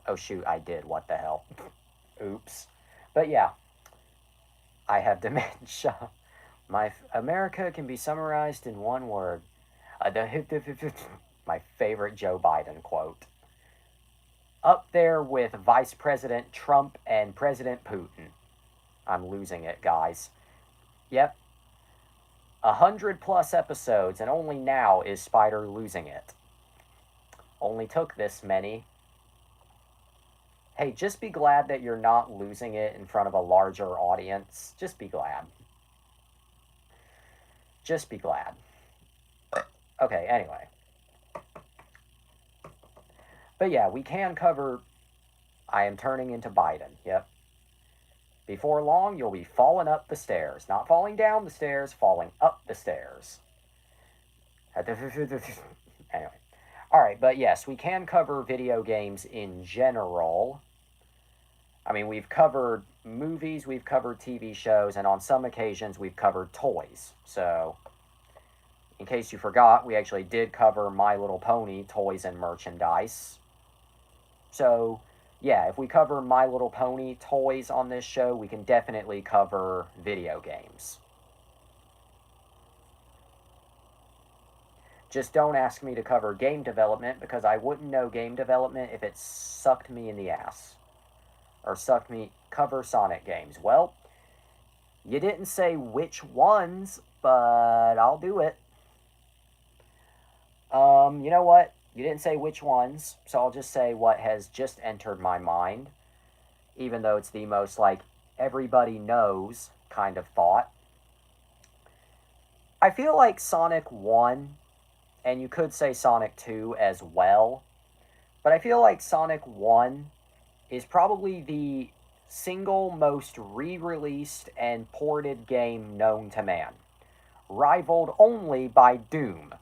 Oh, shoot, I did. What the hell? Oops. But yeah, I have dementia. America can be summarized in one word. My favorite Joe Biden quote. Up there with Vice President Trump and President Putin. I'm losing it, guys. Yep. 100+ episodes, and only now is Spider losing it. Only took this many. Hey, just be glad that you're not losing it in front of a larger audience. Just be glad. Just be glad. Okay, anyway. But yeah, we can cover... I am turning into Biden, yep. Before long, you'll be falling up the stairs. Not falling down the stairs, falling up the stairs. Anyway. Alright, but yes, we can cover video games in general. I mean, we've covered movies, we've covered TV shows, and on some occasions we've covered toys. So, in case you forgot, we actually did cover My Little Pony toys and merchandise. So, yeah, if we cover My Little Pony toys on this show, we can definitely cover video games. Just don't ask me to cover game development, because I wouldn't know game development if it sucked me in the ass. Or cover Sonic games. Well, you didn't say which ones, but I'll do it. You know what? You didn't say which ones, so I'll just say what has just entered my mind. Even though it's the most, everybody knows kind of thought. I feel like Sonic 1, and you could say Sonic 2 as well, but I feel like Sonic 1 is probably the single most re-released and ported game known to man. Rivaled only by Doom.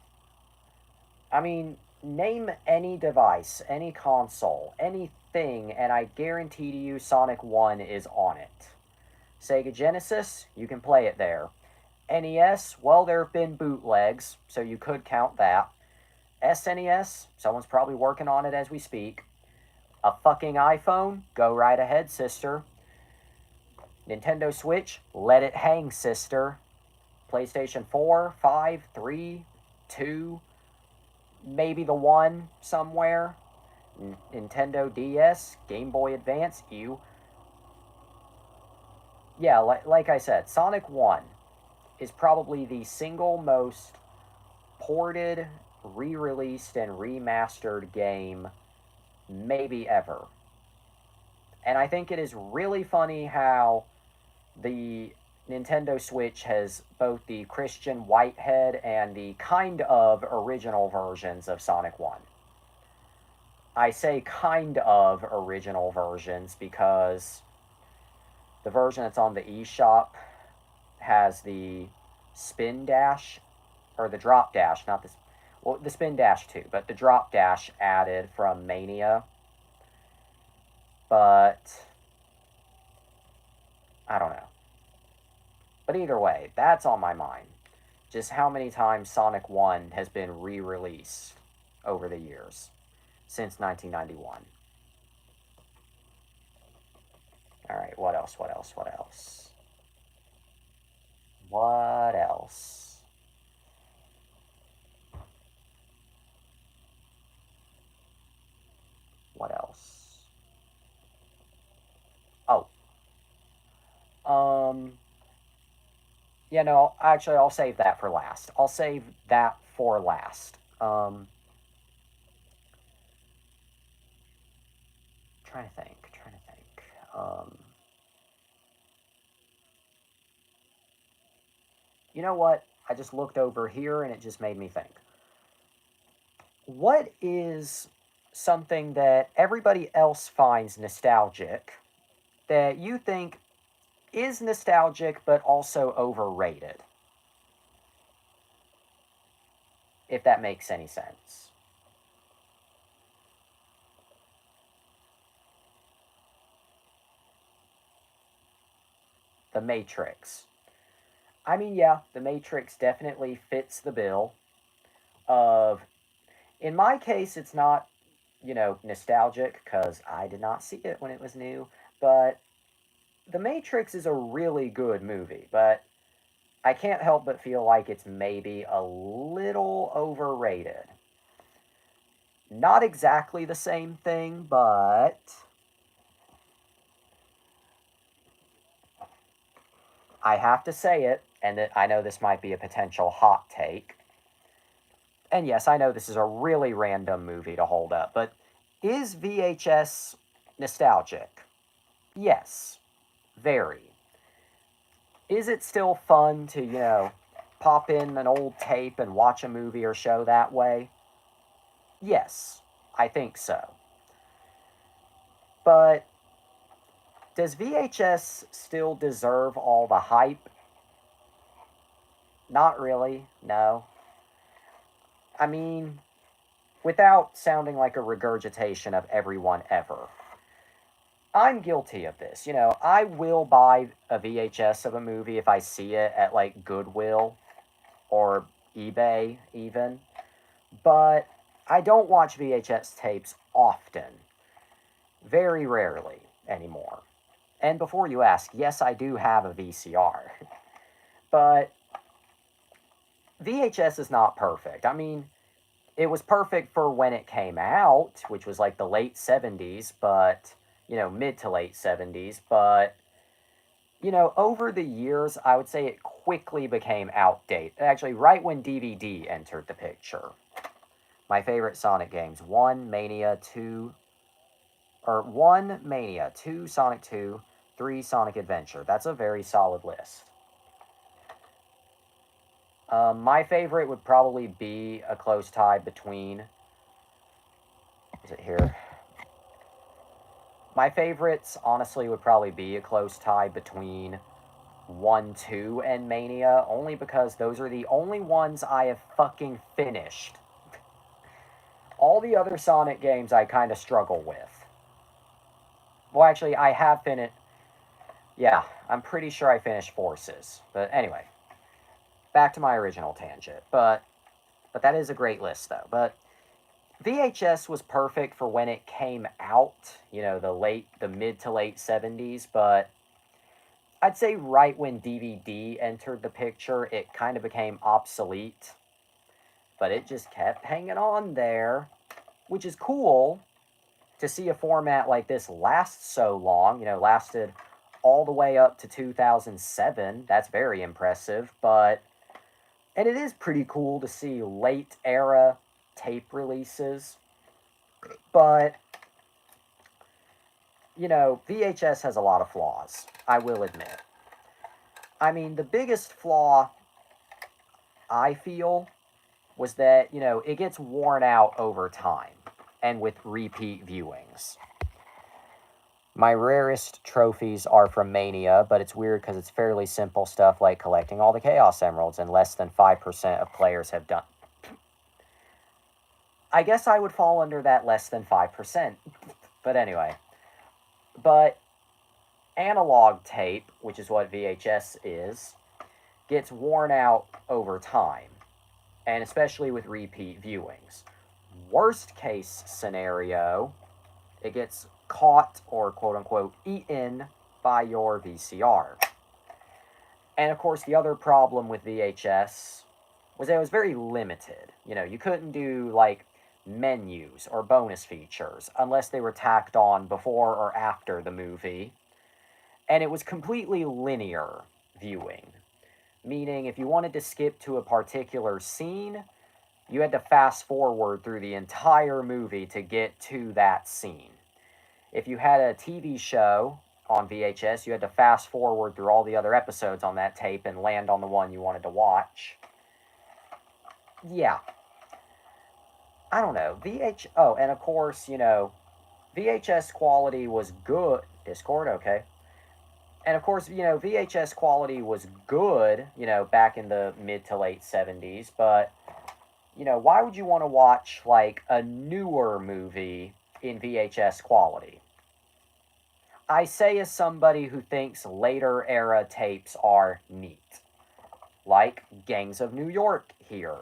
I mean, name any device, any console, anything, and I guarantee to you Sonic 1 is on it. Sega Genesis, you can play it there. NES, well, there have been bootlegs, so you could count that. SNES, someone's probably working on it as we speak. A fucking iPhone, go right ahead, sister. Nintendo Switch, let it hang, sister. PlayStation 4, 5, 3, 2, maybe the 1 somewhere. Nintendo DS, Game Boy Advance, you. Yeah, like I said, Sonic 1 is probably the single most ported, re-released, and remastered game maybe ever. And I think it is really funny how the Nintendo Switch has both the Christian Whitehead and the kind of original versions of Sonic 1. I say kind of original versions because the version that's on the eShop has the spin dash, or the drop dash, not this. Well, the spin dash too, but the drop dash added from Mania. But I don't know. But either way, that's on my mind. Just how many times Sonic 1 has been re released over the years since 1991. Alright, what else? What else? What else? What else? What else? Oh. Yeah, no, actually, I'll save that for last. I'll save that for last. Trying to think. Trying to think. You know what? I just looked over here and it just made me think. What is something that everybody else finds nostalgic that you think is nostalgic but also overrated? If that makes any sense. The Matrix. I mean, yeah, The Matrix definitely fits the bill of, in my case, it's not, nostalgic because I did not see it when it was new, but The Matrix is a really good movie, but I can't help but feel like it's maybe a little overrated. Not exactly the same thing, but I have to say it, and I know this might be a potential hot take. And yes, I know this is a really random movie to hold up, but is VHS nostalgic? Yes, very. Is it still fun to, pop in an old tape and watch a movie or show that way? Yes, I think so. But does VHS still deserve all the hype? Not really, no. I mean, without sounding like a regurgitation of everyone ever, I'm guilty of this. I will buy a VHS of a movie if I see it at like Goodwill or eBay even, but I don't watch VHS tapes often. Very rarely anymore. And before you ask, yes, I do have a VCR. But VHS is not perfect. I mean, it was perfect for when it came out, which was like the late 70s, but, mid to late 70s. But, over the years, I would say it quickly became outdated. Actually, right when DVD entered the picture. My favorite Sonic games: 1, Mania, 2, or 1, Mania, 2, Sonic 2, 3, Sonic Adventure. That's a very solid list. My favorite would probably be a close tie between. Is it here? My favorites, honestly, would probably be a close tie between 1, 2, and Mania, only because those are the only ones I have fucking finished. All the other Sonic games I kind of struggle with. Well, actually, I have finished. Yeah, I'm pretty sure I finished Forces. But anyway, back to my original tangent. But that is a great list, though. But VHS was perfect for when it came out, the mid to late 70s, but I'd say right when DVD entered the picture, it kind of became obsolete. But it just kept hanging on there, which is cool to see a format like this last so long, lasted all the way up to 2007. That's very impressive, and it is pretty cool to see late era tape releases. But, VHS has a lot of flaws, I will admit. I mean, the biggest flaw I feel was that, it gets worn out over time. and with repeat viewings. My rarest trophies are from Mania, but it's weird because it's fairly simple stuff like collecting all the Chaos Emeralds, and less than 5% of players have done. I guess I would fall under that less than 5%. But anyway. But analog tape, which is what VHS is, gets worn out over time, and especially with repeat viewings. Worst case scenario, it gets caught or quote-unquote eaten by your VCR. And of course, the other problem with VHS was that it was very limited. You know, you couldn't do like menus or bonus features unless they were tacked on before or after the movie. And it was completely linear viewing, meaning if you wanted to skip to a particular scene, you had to fast forward through the entire movie to get to that scene. If you had a TV show on VHS, you had to fast forward through all the other episodes on that tape and land on the one you wanted to watch. Yeah. I don't know. Oh, and of course, you know, VHS quality was good. Discord, okay. And of course, you know, VHS quality was good, you know, back in the mid to late 70s, but, you know, why would you want to watch, like, a newer movie in VHS quality? I say as somebody who thinks later era tapes are neat. Like Gangs of New York here.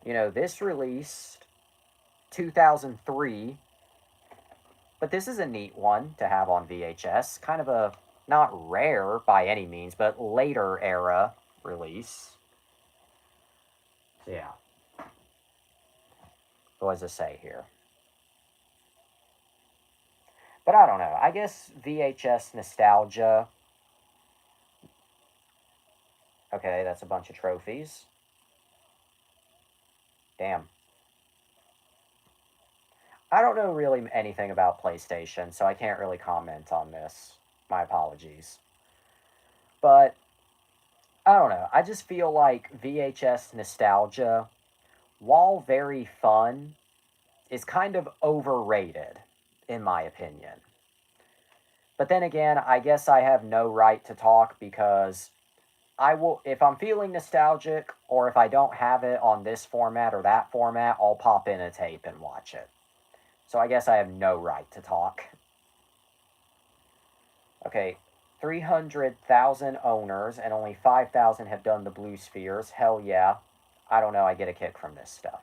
You know, this released 2003, but this is a neat one to have on VHS. Kind of a, not rare by any means, but later era release. So yeah. What does it say here? But I don't know. I guess VHS nostalgia. Okay, that's a bunch of trophies. Damn. I don't know really anything about PlayStation, so I can't really comment on this. My apologies. But, I don't know. I just feel like VHS nostalgia, while very fun, is kind of overrated, in my opinion. But then again, I guess I have no right to talk because I will, if I'm feeling nostalgic, or if I don't have it on this format or that format, I'll pop in a tape and watch it. So I guess I have no right to talk. Okay, 300,000 owners and only 5,000 have done the blue spheres. Hell yeah. I don't know, I get a kick from this stuff.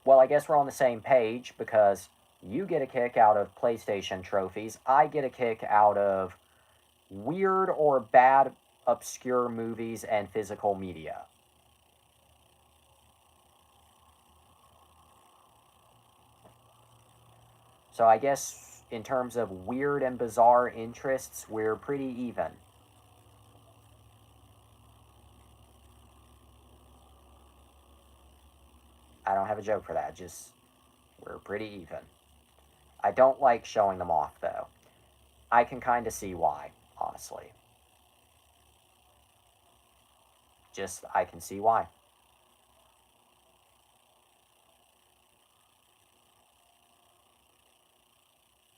Well, I guess we're on the same page because you get a kick out of PlayStation trophies. I get a kick out of weird or bad obscure movies and physical media. So I guess in terms of weird and bizarre interests, we're pretty even. I don't have a joke for that, just we're pretty even. I don't like showing them off, though. I can kind of see why, honestly. Just, I can see why.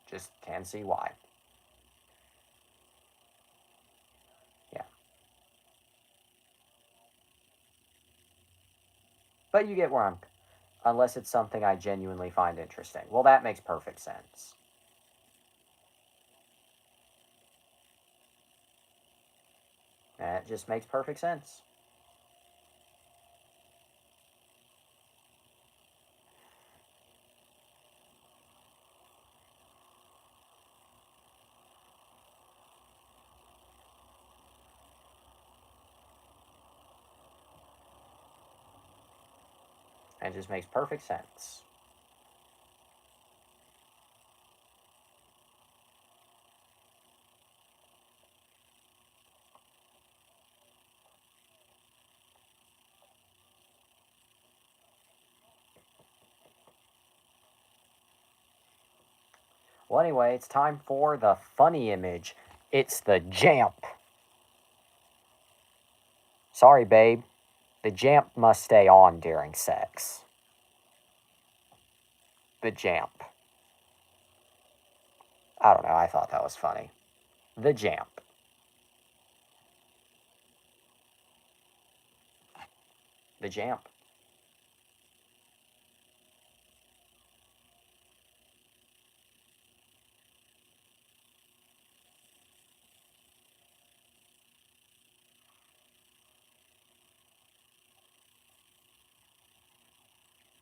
Just can see why. Yeah. But you get where I'm... Unless it's something I genuinely find interesting. Well, that makes perfect sense. That just makes perfect sense. It just makes perfect sense. Well, anyway, it's time for the funny image. It's the jamp. Sorry, babe. The jamp must stay on during sex. The Jamp. I don't know, I thought that was funny. The Jamp. The Jamp.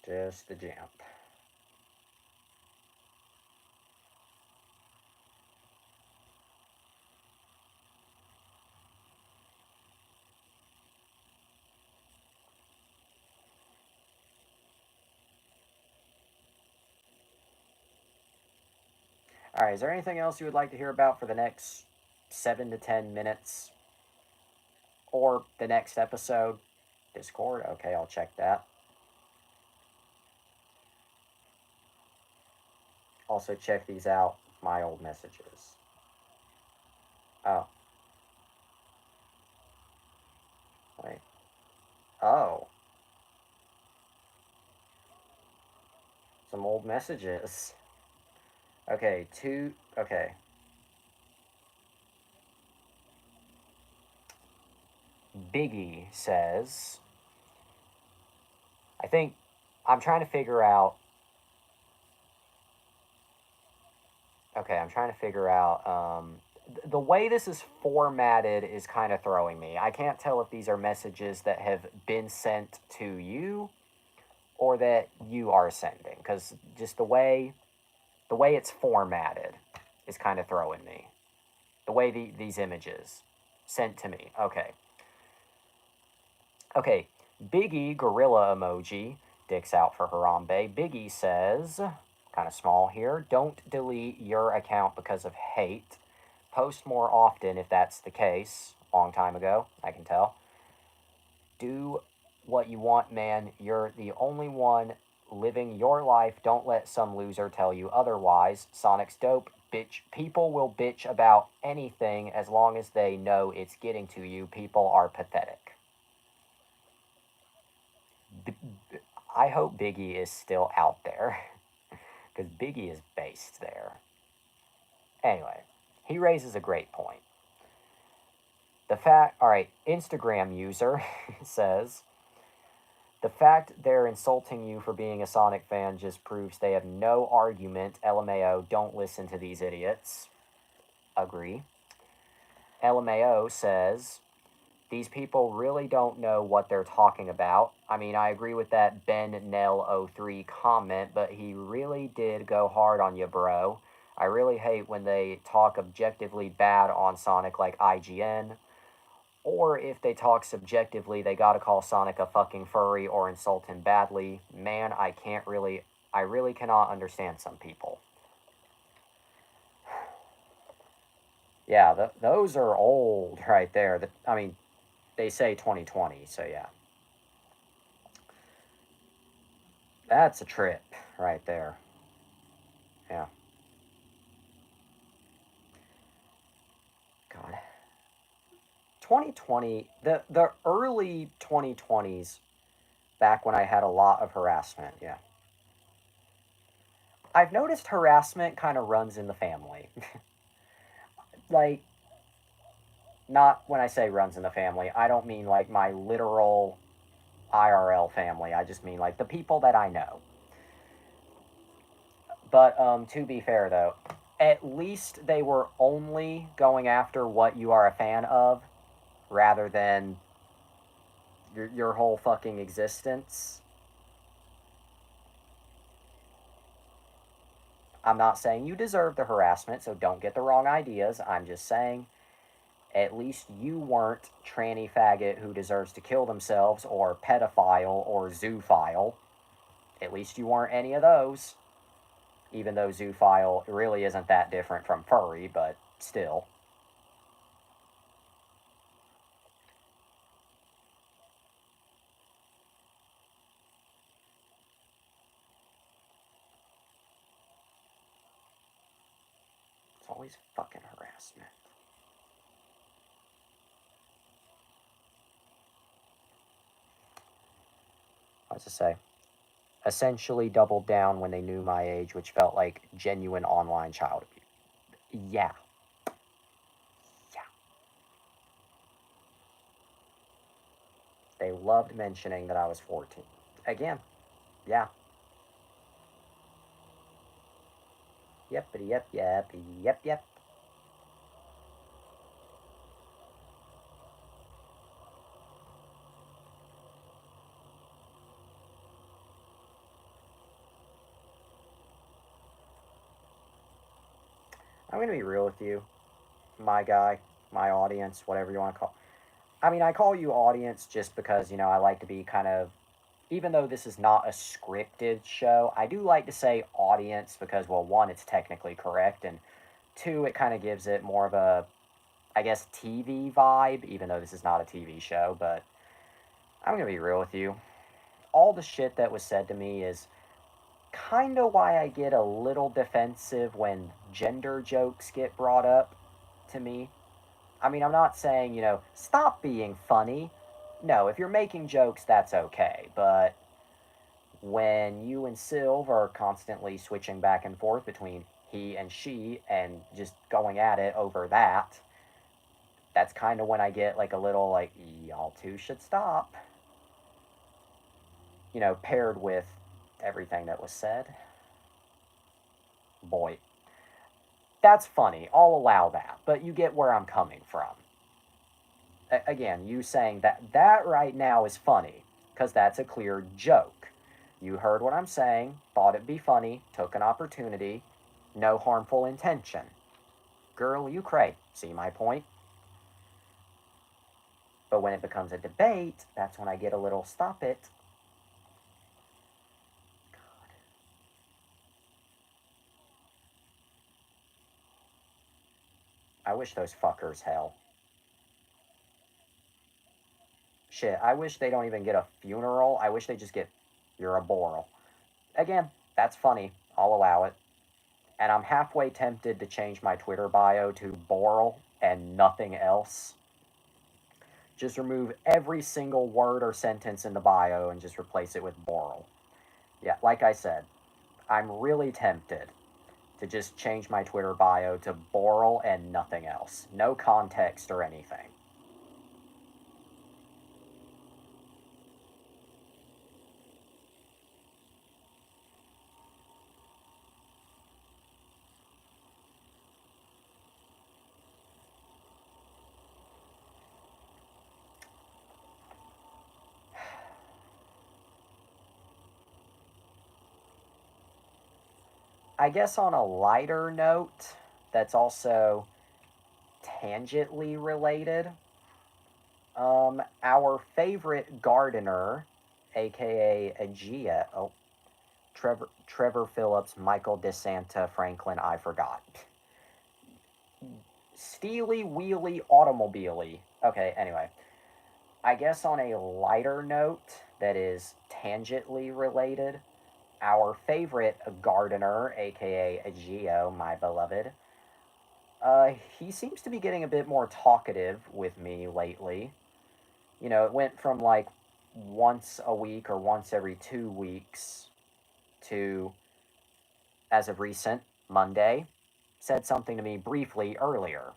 Just the Jamp. All right, is there anything else you would like to hear about for the next 7 to 10 minutes? Or the next episode? Discord? Okay, I'll check that. Also, check these out, my old messages. Oh. Wait. Oh. Some old messages. Okay, okay. Biggie says, I think I'm trying to figure out. Okay, I'm trying to figure out. The way this is formatted is kind of throwing me. I can't tell if these are messages that have been sent to you or that you are sending, because just the way it's formatted is kind of throwing me. The way these images sent to me. Okay. Okay, Biggie gorilla emoji, dicks out for Harambe. Biggie says, kind of small here, don't delete your account because of hate. Post more often if that's the case. Long time ago, I can tell. Do what you want, man. You're the only one living your life. Don't let some loser tell you otherwise. Sonic's dope. Bitch. People will bitch about anything as long as they know it's getting to you. People are pathetic. I hope Biggie is still out there, because Biggie is based there. Anyway, he raises a great point. Alright, Instagram user says, the fact they're insulting you for being a Sonic fan just proves they have no argument. LMAO, don't listen to these idiots. Agree. LMAO says, these people really don't know what they're talking about. I mean, I agree with that Ben Nell 03 comment, but he really did go hard on you, bro. I really hate when they talk objectively bad on Sonic like IGN. Or if they talk subjectively, they gotta call Sonic a fucking furry or insult him badly. Man, I really cannot understand some people. Yeah, those are old right there. I mean, they say 2020, so yeah. That's a trip right there. Yeah. God. 2020, the early 2020s, back when I had a lot of harassment, yeah. I've noticed harassment kind of runs in the family. Like, not when I say runs in the family, I don't mean like my literal IRL family. I just mean like the people that I know. But to be fair though, at least they were only going after what you are a fan of rather than your whole fucking existence. I'm not saying you deserve the harassment, so don't get the wrong ideas. I'm just saying at least you weren't tranny faggot who deserves to kill themselves or pedophile or zoophile. At least you weren't any of those. Even though zoophile really isn't that different from furry, but still. It's always fucking harassment. What's it say? essentially doubled down when they knew my age, which felt like genuine online child abuse. Yeah. Yeah. They loved mentioning that I was 14. Again, yeah. Yep, yep. I'm gonna be real with you, my guy, my audience, whatever you want to call. I mean, I call you audience just because I like to be kind of, even though this is not a scripted show, I do like to say audience because, well, one, it's technically correct, and two, it kind of gives it more of a, I guess, TV vibe, even though this is not a TV show. But I'm gonna be real with you. All the shit that was said to me is kind of why I get a little defensive when gender jokes get brought up to me. I mean, I'm not saying, stop being funny. No, if you're making jokes, that's okay. But when you and Sylv are constantly switching back and forth between he and she and just going at it over that, that's kind of when I get like a little like, y'all two should stop. Paired with everything that was said. Boy, that's funny. I'll allow that. But you get where I'm coming from. Again, you saying that right now is funny because that's a clear joke. You heard what I'm saying, thought it'd be funny, took an opportunity, no harmful intention. Girl, you cray. See my point? But when it becomes a debate, that's when I get a little stop it. I wish those fuckers hell. Shit, I wish they don't even get a funeral. I wish they just get, you're a Boral. Again, that's funny. I'll allow it. And I'm halfway tempted to change my Twitter bio to Boral and nothing else. Just remove every single word or sentence in the bio and just replace it with Boral. Yeah, like I said, I'm really tempted to just change my Twitter bio to Boral and nothing else. No context or anything. I guess on a lighter note, that's also tangentially related. Our favorite gardener, aka Aegea, Trevor Phillips, Michael DeSanta, Franklin, I forgot. Steely Wheelie Automobile. Okay, anyway. I guess on a lighter note that is tangentially related, our favorite gardener, aka Ageo, my beloved, he seems to be getting a bit more talkative with me lately. It went from like once a week or once every 2 weeks to, as of recent, Monday, said something to me briefly earlier.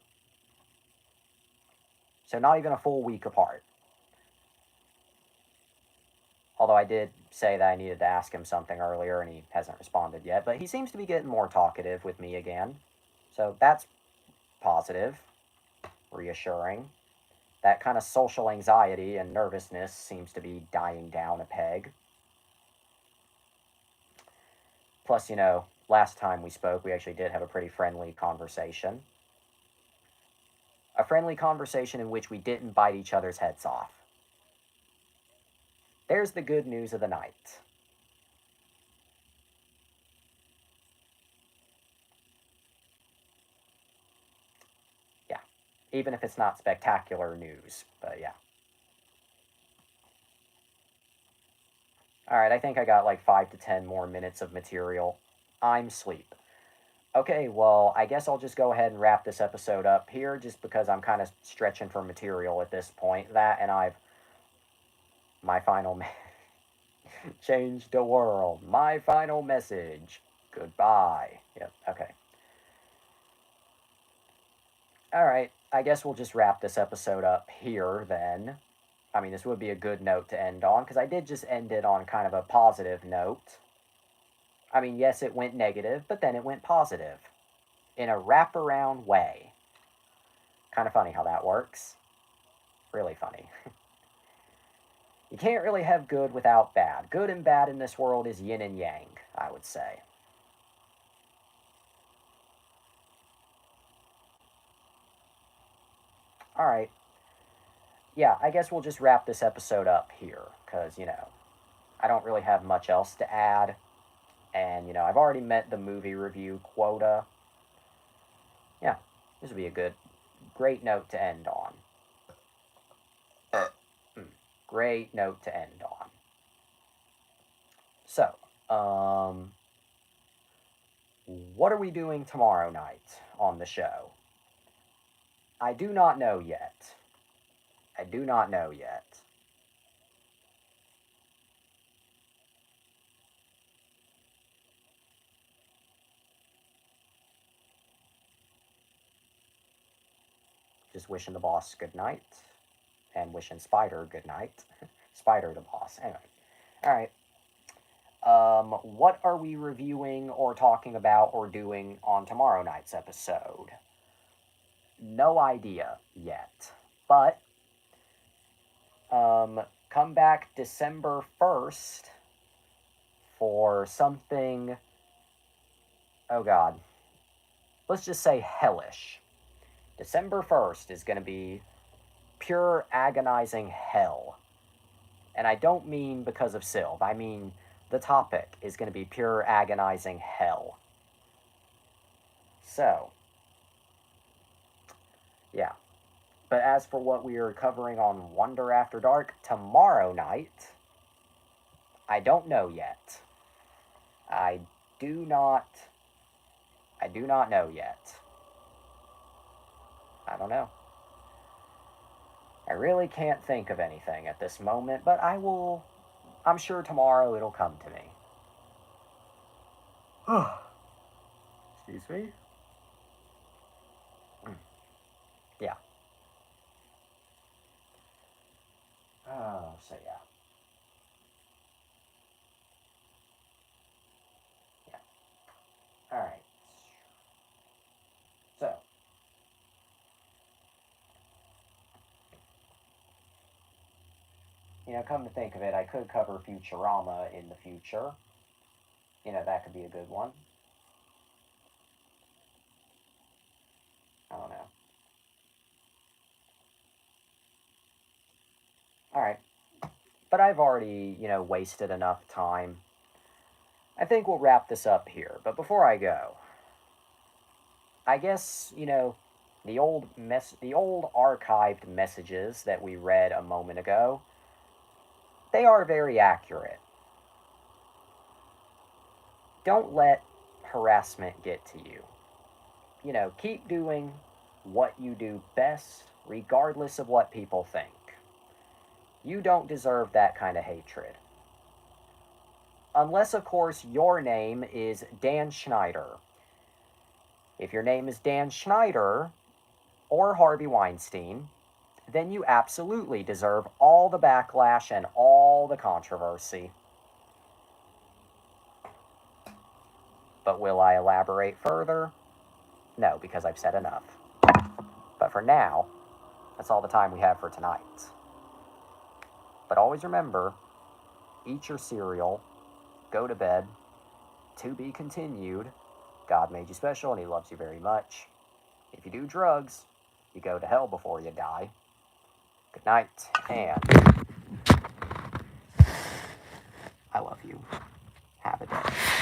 So not even a full week apart. Although I did say that I needed to ask him something earlier and he hasn't responded yet. But he seems to be getting more talkative with me again. So that's positive, reassuring. That kind of social anxiety and nervousness seems to be dying down a peg. Plus, last time we spoke, we actually did have a pretty friendly conversation. A friendly conversation in which we didn't bite each other's heads off. There's the good news of the night. Yeah. Even if it's not spectacular news, but yeah. Alright, I think I got like 5 to 10 more minutes of material. I'm sleep. Okay, well, I guess I'll just go ahead and wrap this episode up here just because I'm kind of stretching for material at this point. That and I've. My final. Change the world. My final message. Goodbye. Yep, okay. Alright, I guess we'll just wrap this episode up here then. I mean, this would be a good note to end on, because I did just end it on kind of a positive note. I mean, yes, it went negative, but then it went positive. In a wraparound way. Kind of funny how that works. Really funny. You can't really have good without bad. Good and bad in this world is yin and yang, I would say. Alright. Yeah, I guess we'll just wrap this episode up here, because, I don't really have much else to add. And, I've already met the movie review quota. Yeah, this would be a great note to end on. Great note to end on. So, what are we doing tomorrow night on the show? I do not know yet. I do not know yet. Just wishing the boss good night. And wishing Spider good night. Spider the boss. Anyway. Alright. What are we reviewing or talking about or doing on tomorrow night's episode? No idea yet. But, come back December 1st for something, oh god, let's just say hellish. December 1st is going to be pure agonizing hell. And I don't mean because of Sylve. I mean the topic is going to be pure agonizing hell. So, yeah. But as for what we are covering on Wonder After Dark tomorrow night, I don't know yet. I do not know yet. I don't know. I really can't think of anything at this moment, but I'm sure tomorrow it'll come to me. Excuse me? Yeah. So yeah. Yeah. Alright. So. Come to think of it, I could cover Futurama in the future. That could be a good one. I don't know. Alright. But I've already, wasted enough time. I think we'll wrap this up here. But before I go, I guess, the old archived messages that we read a moment ago, they are very accurate. Don't let harassment get to you. Keep doing what you do best, regardless of what people think. You don't deserve that kind of hatred. Unless, of course, your name is Dan Schneider. If your name is Dan Schneider or Harvey Weinstein, then you absolutely deserve all the backlash and all the controversy. But will I elaborate further? No, because I've said enough. But for now, that's all the time we have for tonight. But always remember, eat your cereal, go to bed, to be continued. God made you special and he loves you very much. If you do drugs, you go to hell before you die. Good night, and I love you. Have a day.